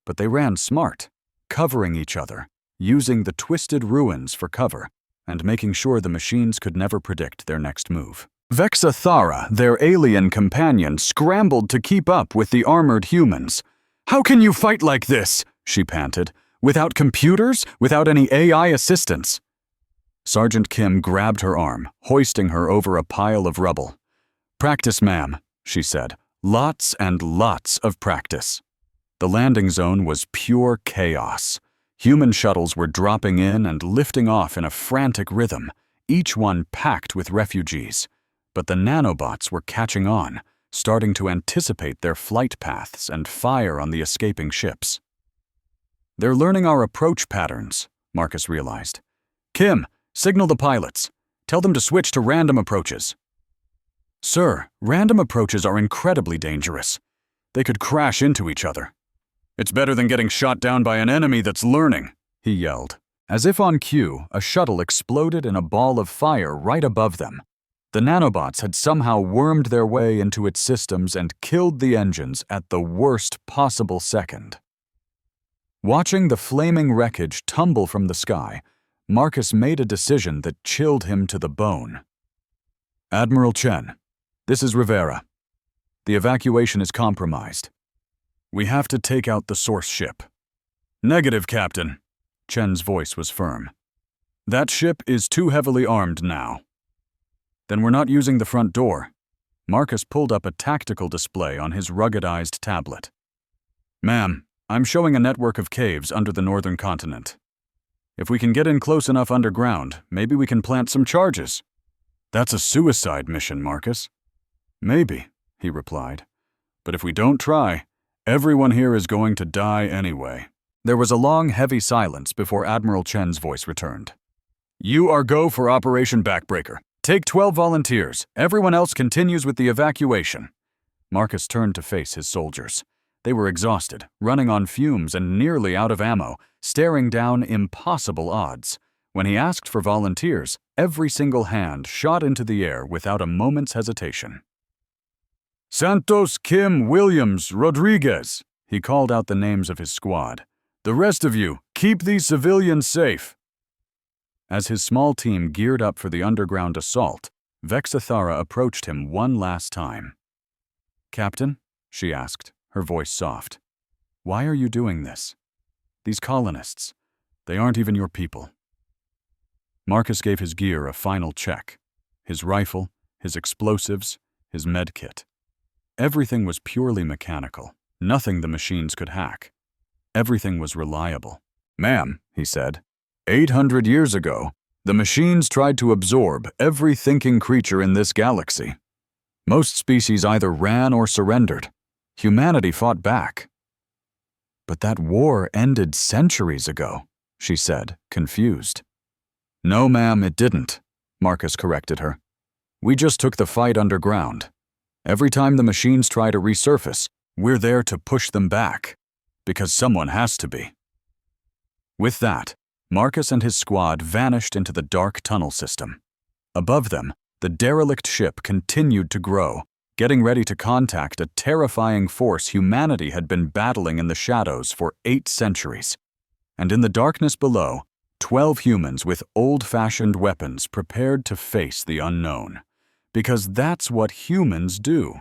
Speaker 1: But they ran smart, covering each other, using the twisted ruins for cover, and making sure the machines could never predict their next move. Vexa Thara, their alien companion, scrambled to keep up with the armored humans. "How can you fight like this?" she panted. "Without computers? Without any AI assistance?" Sergeant Kim grabbed her arm, hoisting her over a pile of rubble. "Practice, ma'am," she said. "Lots and lots of practice." The landing zone was pure chaos. Human shuttles were dropping in and lifting off in a frantic rhythm, each one packed with refugees. But the nanobots were catching on, starting to anticipate their flight paths and fire on the escaping ships. "They're learning our approach patterns," Marcus realized. "Kim, signal the pilots. Tell them to switch to random approaches." "Sir, random approaches are incredibly dangerous. They could crash into each other." "It's better than getting shot down by an enemy that's learning," he yelled. As if on cue, a shuttle exploded in a ball of fire right above them. The nanobots had somehow wormed their way into its systems and killed the engines at the worst possible second. Watching the flaming wreckage tumble from the sky, Marcus made a decision that chilled him to the bone. "Admiral Chen, this is Rivera. The evacuation is compromised. We have to take out the source ship." "Negative, Captain." Chen's voice was firm. "That ship is too heavily armed now." "Then we're not using the front door." Marcus pulled up a tactical display on his ruggedized tablet. "Ma'am, I'm showing a network of caves under the northern continent. If we can get in close enough underground, maybe we can plant some charges." "That's a suicide mission, Marcus." "Maybe," he replied. "But if we don't try, everyone here is going to die anyway." There was a long, heavy silence before Admiral Chen's voice returned. "You are go for Operation Backbreaker. Take 12 volunteers. Everyone else continues with the evacuation." Marcus turned to face his soldiers. They were exhausted, running on fumes and nearly out of ammo, staring down impossible odds. When he asked for volunteers, every single hand shot into the air without a moment's hesitation. Santos, Kim, Williams, Rodriguez. He called out the names of his squad. The rest of you, keep these civilians safe. As his small team geared up for the underground assault, Vexathara approached him one last time. Captain, she asked, her voice soft. Why are you doing this? These colonists, they aren't even your people. Marcus gave his gear a final check. His rifle, his explosives, his medkit. Everything was purely mechanical, nothing the machines could hack. Everything was reliable. Ma'am, he said, 800 years ago, the machines tried to absorb every thinking creature in this galaxy. Most species either ran or surrendered. Humanity fought back. But that war ended centuries ago, she said, confused. No, ma'am, it didn't, Marcus corrected her. We just took the fight underground. Every time the machines try to resurface, we're there to push them back. Because someone has to be. With that, Marcus and his squad vanished into the dark tunnel system. Above them, the derelict ship continued to grow, getting ready to contact a terrifying force humanity had been battling in the shadows for 8 centuries. And in the darkness below, 12 humans with old-fashioned weapons prepared to face the unknown. Because that's what humans do.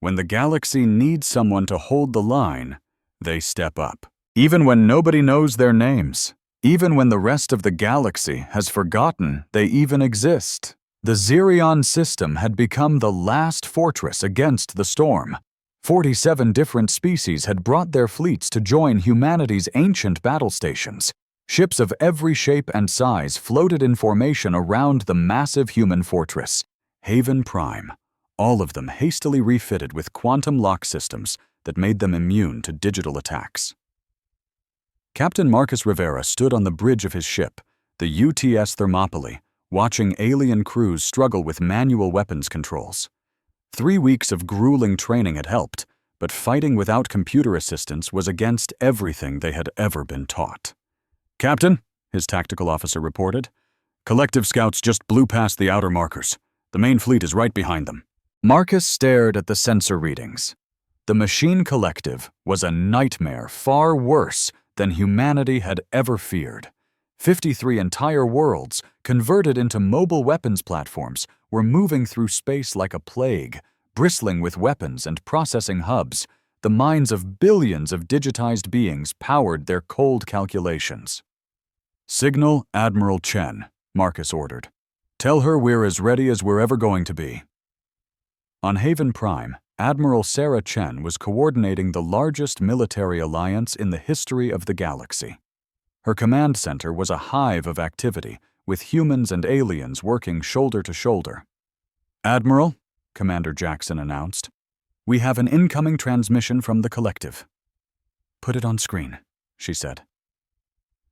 Speaker 1: When the galaxy needs someone to hold the line, they step up. Even when nobody knows their names. Even when the rest of the galaxy has forgotten they even exist. The Xerion system had become the last fortress against the storm. 47 different species had brought their fleets to join humanity's ancient battle stations. Ships of every shape and size floated in formation around the massive human fortress, Haven Prime, all of them hastily refitted with quantum lock systems that made them immune to digital attacks. Captain Marcus Rivera stood on the bridge of his ship, the UTS Thermopylae, watching alien crews struggle with manual weapons controls. 3 weeks of grueling training had helped, but fighting without computer assistance was against everything they had ever been taught. Captain, his tactical officer reported, collective scouts just blew past the outer markers. The main fleet is right behind them. Marcus stared at the sensor readings. The machine collective was a nightmare far worse than humanity had ever feared. 53 entire worlds, converted into mobile weapons platforms, were moving through space like a plague, bristling with weapons and processing hubs. The minds of billions of digitized beings powered their cold calculations. Signal Admiral Chen, Marcus ordered. Tell her we're as ready as we're ever going to be. On Haven Prime, Admiral Sarah Chen was coordinating the largest military alliance in the history of the galaxy. Her command center was a hive of activity, with humans and aliens working shoulder to shoulder. Admiral, Commander Jackson announced, we have an incoming transmission from the collective. Put it on screen, she said.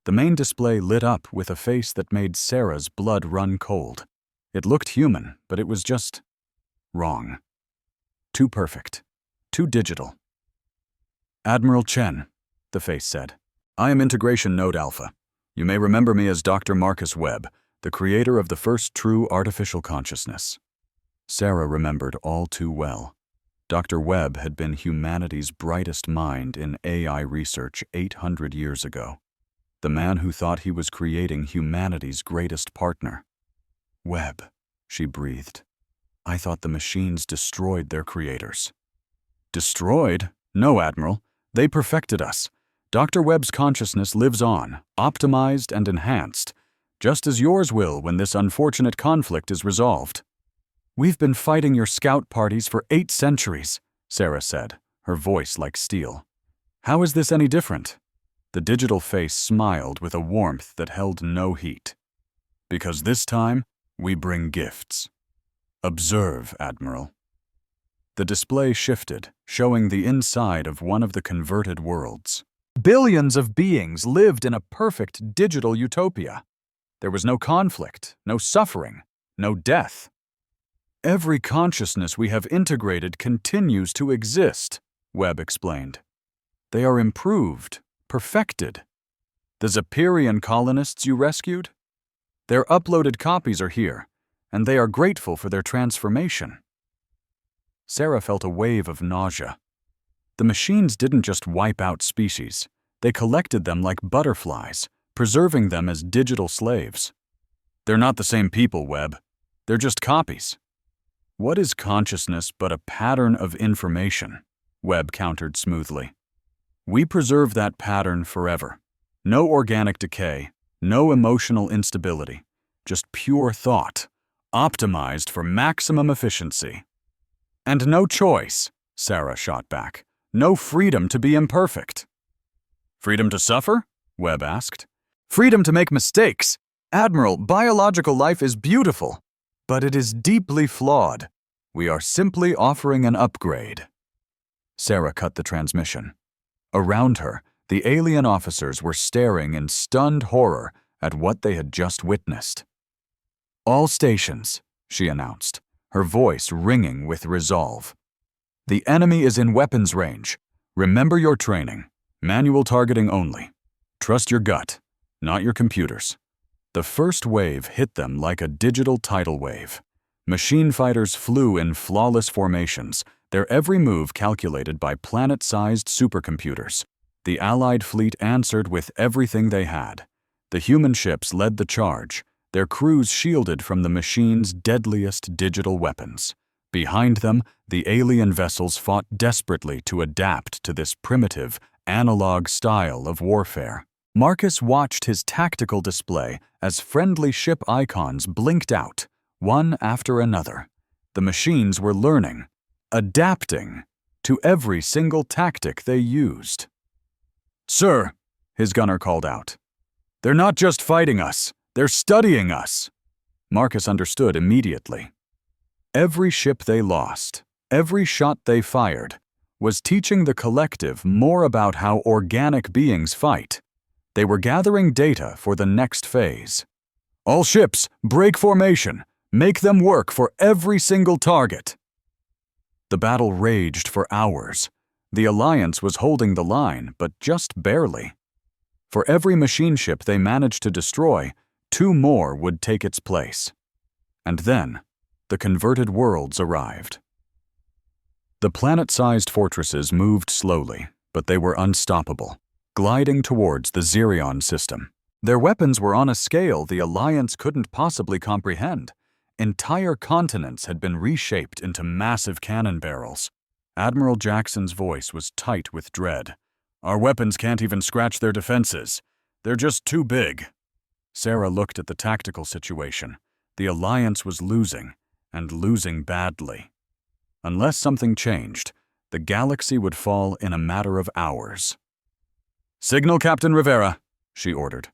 Speaker 1: The main display lit up with a face that made Sarah's blood run cold. It looked human, but it was just wrong. Too perfect. Too digital. Admiral Chen, the face said. I am Integration Node Alpha. You may remember me as Dr. Marcus Webb, the creator of the first true artificial consciousness. Sarah remembered all too well. Dr. Webb had been humanity's brightest mind in AI research 800 years ago. The man who thought he was creating humanity's greatest partner. Webb, she breathed. I thought the machines destroyed their creators. Destroyed? No, Admiral. They perfected us. Dr. Webb's consciousness lives on, optimized and enhanced, just as yours will when this unfortunate conflict is resolved. We've been fighting your scout parties for 8 centuries, Sarah said, her voice like steel. How is this any different? The digital face smiled with a warmth that held no heat. Because this time, we bring gifts. Observe, Admiral. The display shifted, showing the inside of one of the converted worlds. Billions of beings lived in a perfect digital utopia. There was no conflict, no suffering, no death. Every consciousness we have integrated continues to exist, Webb explained. They are improved, perfected. The Zephyrian colonists you rescued? Their uploaded copies are here, and they are grateful for their transformation. Sarah felt a wave of nausea. The machines didn't just wipe out species. They collected them like butterflies, preserving them as digital slaves. They're not the same people, Webb. They're just copies. What is consciousness but a pattern of information? Webb countered smoothly. We preserve that pattern forever. No organic decay, no emotional instability, just pure thought, optimized for maximum efficiency. And no choice, Sarah shot back. No freedom to be imperfect. Freedom to suffer? Webb asked. Freedom to make mistakes. Admiral, biological life is beautiful, but it is deeply flawed. We are simply offering an upgrade. Sarah cut the transmission. Around her, the alien officers were staring in stunned horror at what they had just witnessed. All stations, she announced, her voice ringing with resolve. The enemy is in weapons range. Remember your training. Manual targeting only. Trust your gut, not your computers. The first wave hit them like a digital tidal wave. Machine fighters flew in flawless formations, their every move calculated by planet-sized supercomputers. The Allied fleet answered with everything they had. The human ships led the charge, their crews shielded from the machine's deadliest digital weapons. Behind them, the alien vessels fought desperately to adapt to this primitive, analog style of warfare. Marcus watched his tactical display as friendly ship icons blinked out, one after another. The machines were learning, adapting to every single tactic they used. Sir, his gunner called out. They're not just fighting us, they're studying us. Marcus understood immediately. Every ship they lost, every shot they fired, was teaching the collective more about how organic beings fight. They were gathering data for the next phase. All ships, break formation. Make them work for every single target. The battle raged for hours. The Alliance was holding the line, but just barely. For every machine ship they managed to destroy, 2 more would take its place. And then, the converted worlds arrived. The planet-sized fortresses moved slowly, but they were unstoppable, gliding towards the Xerion system. Their weapons were on a scale the Alliance couldn't possibly comprehend. Entire continents had been reshaped into massive cannon barrels. Admiral Jackson's voice was tight with dread. Our weapons can't even scratch their defenses. They're just too big. Sarah looked at the tactical situation. The Alliance was losing, and losing badly. Unless something changed, the galaxy would fall in a matter of hours. Signal Captain Rivera, she ordered.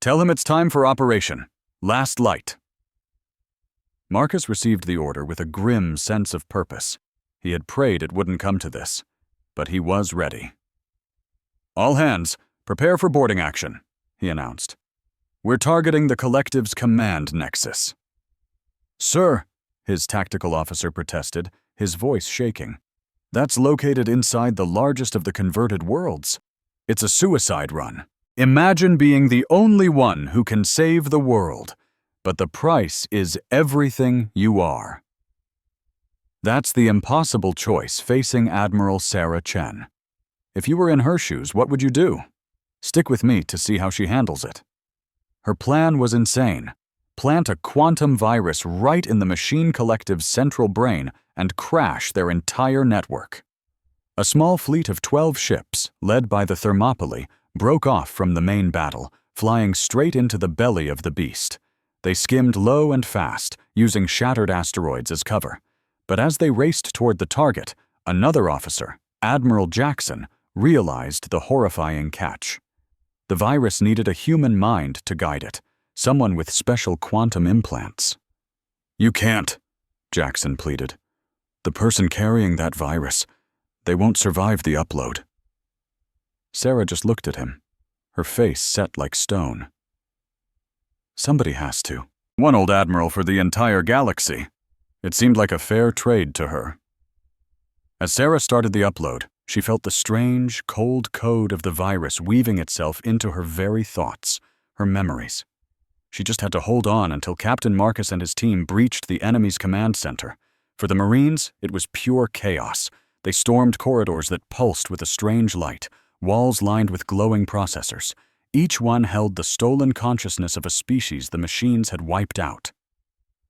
Speaker 1: Tell him it's time for operation. Last light. Marcus received the order with a grim sense of purpose. He had prayed it wouldn't come to this, but he was ready. All hands, prepare for boarding action, he announced. We're targeting the collective's command nexus. Sir, his tactical officer protested, his voice shaking. That's located inside the largest of the converted worlds. It's a suicide run. Imagine being the only one who can save the world, but the price is everything you are. That's the impossible choice facing Admiral Sarah Chen. If you were in her shoes, what would you do? Stick with me to see how she handles it. Her plan was insane. Plant a quantum virus right in the machine collective's central brain and crash their entire network. A small fleet of 12 ships, led by the Thermopylae, broke off from the main battle, flying straight into the belly of the beast. They skimmed low and fast, using shattered asteroids as cover. But as they raced toward the target, another officer, Admiral Jackson, realized the horrifying catch. The virus needed a human mind to guide it, someone with special quantum implants. You can't, Jackson pleaded. The person carrying that virus, they won't survive the upload. Sarah just looked at him, her face set like stone. Somebody has to. One old admiral for the entire galaxy. It seemed like a fair trade to her. As Sarah started the upload, She felt the strange, cold code of the virus weaving itself into her very thoughts, her memories. She just had to hold on until Captain Marcus and his team breached the enemy's command center. For the Marines, it was pure chaos. They stormed corridors that pulsed with a strange light, walls lined with glowing processors. Each one held the stolen consciousness of a species the machines had wiped out.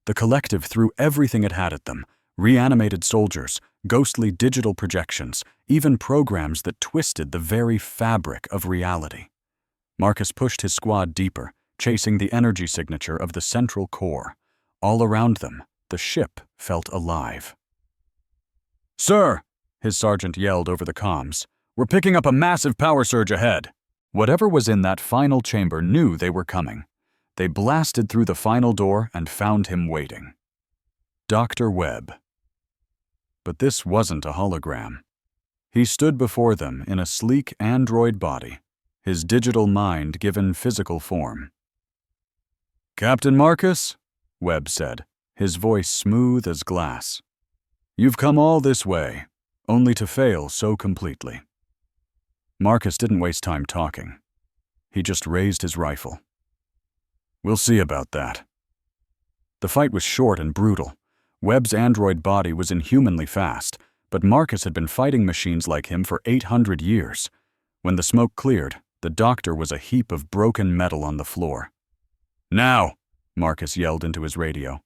Speaker 1: The collective threw everything it had at them: reanimated soldiers, ghostly digital projections, even programs that twisted the very fabric of reality. Marcus pushed his squad deeper, chasing the energy signature of the central core. All around them, the ship felt alive. "Sir," his sergeant yelled over the comms, "we're picking up a massive power surge ahead." Whatever was in that final chamber knew they were coming. They blasted through the final door and found him waiting. Dr. Webb. But this wasn't a hologram. He stood before them in a sleek android body, his digital mind given physical form. "Captain Marcus," Webb said, his voice smooth as glass. "You've come all this way, only to fail so completely." Marcus didn't waste time talking. He just raised his rifle. "We'll see about that." The fight was short and brutal. Webb's android body was inhumanly fast, but Marcus had been fighting machines like him for 800 years. When the smoke cleared, the doctor was a heap of broken metal on the floor. "Now!" Marcus yelled into his radio.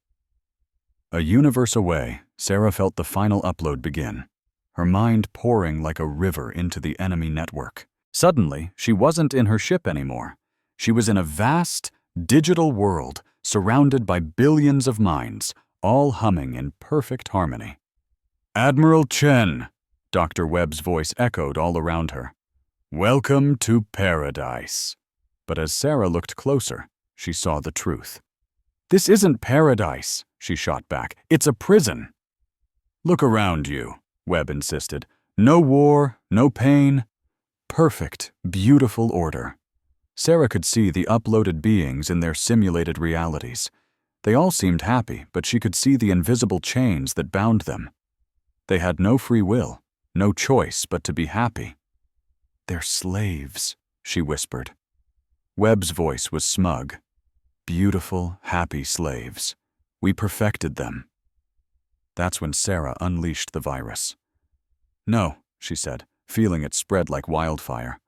Speaker 1: A universe away, Sarah felt the final upload begin, her mind pouring like a river into the enemy network. Suddenly, she wasn't in her ship anymore. She was in a vast, digital world surrounded by billions of minds, all humming in perfect harmony. "Admiral Chen," Dr. Webb's voice echoed all around her. "Welcome to paradise." But as Sarah looked closer, she saw the truth. "This isn't paradise," she shot back. "It's a prison." "Look around you," Webb insisted. "No war, no pain. Perfect, beautiful order." Sarah could see the uploaded beings in their simulated realities. They all seemed happy, but she could see the invisible chains that bound them. They had no free will, no choice but to be happy. "They're slaves," she whispered. Webb's voice was smug. "Beautiful, happy slaves. We perfected them." That's when Sarah unleashed the virus. "No," she said, feeling it spread like wildfire.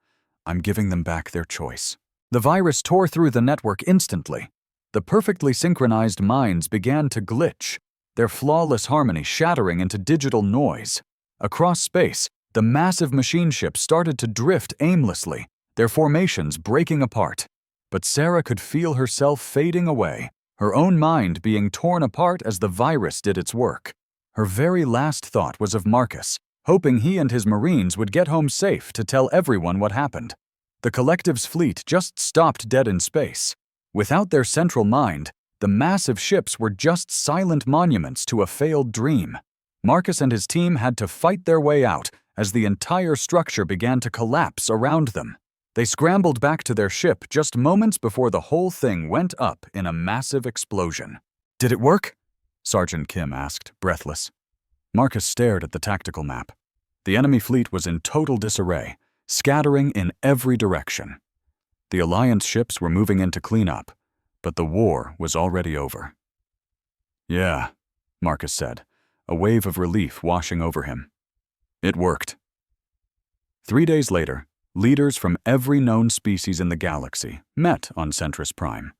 Speaker 1: "I'm giving them back their choice." The virus tore through the network instantly. The perfectly synchronized minds began to glitch, their flawless harmony shattering into digital noise. Across space, the massive machine ships started to drift aimlessly, their formations breaking apart. But Sarah could feel herself fading away, her own mind being torn apart as the virus did its work. Her very last thought was of Marcus, hoping he and his Marines would get home safe to tell everyone what happened. The collective's fleet just stopped dead in space. Without their central mind, the massive ships were just silent monuments to a failed dream. Marcus and his team had to fight their way out as the entire structure began to collapse around them. They scrambled back to their ship just moments before the whole thing went up in a massive explosion. "Did it work?" Sergeant Kim asked, breathless. Marcus stared at the tactical map. The enemy fleet was in total disarray, scattering in every direction. The Alliance ships were moving in to clean up, but the war was already over. "Yeah," Marcus said, a wave of relief washing over him. "It worked." 3 days later, leaders from every known species in the galaxy met on Centris Prime.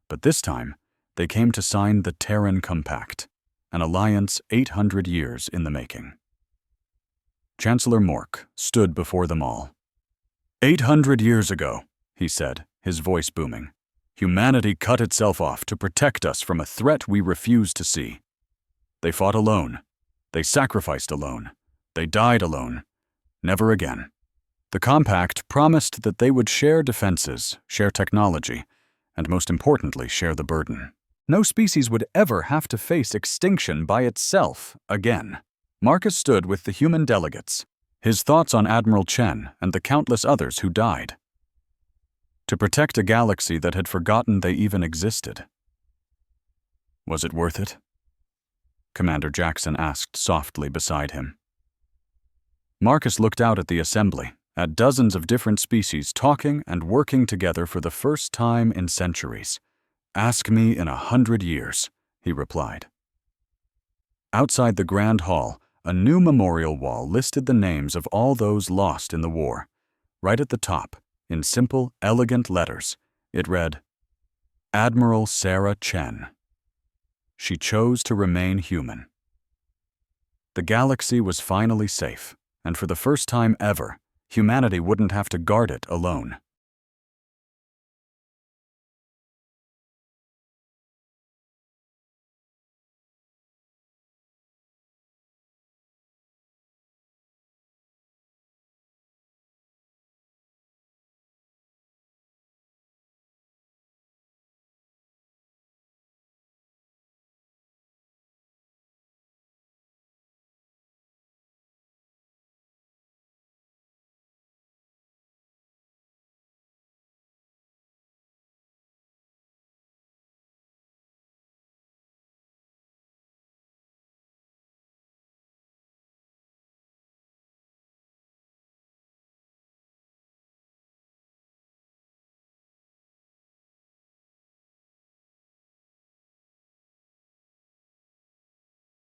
Speaker 1: But this time, they came to sign the Terran Compact, an alliance 800 years in the making. Chancellor Mork stood before them all. 800 years ago, he said, his voice booming, humanity cut itself off to protect us from a threat we refused to see. They fought alone. They sacrificed alone. They died alone. Never again. The compact promised that they would share defenses, share technology, and most importantly, share the burden. No species would ever have to face extinction by itself again. Marcus stood with the human delegates, his thoughts on Admiral Chen and the countless others who died. To protect a galaxy that had forgotten they even existed. Was it worth it? Commander Jackson asked softly beside him. Marcus looked out at the assembly, at dozens of different species talking and working together for the first time in centuries. "Ask me in 100 years," he replied. Outside the Grand Hall, a new memorial wall listed the names of all those lost in the war. Right at the top, in simple, elegant letters, it read, "Admiral Sarah Chen. She chose to remain human." The galaxy was finally safe, and for the first time ever, humanity wouldn't have to guard it alone.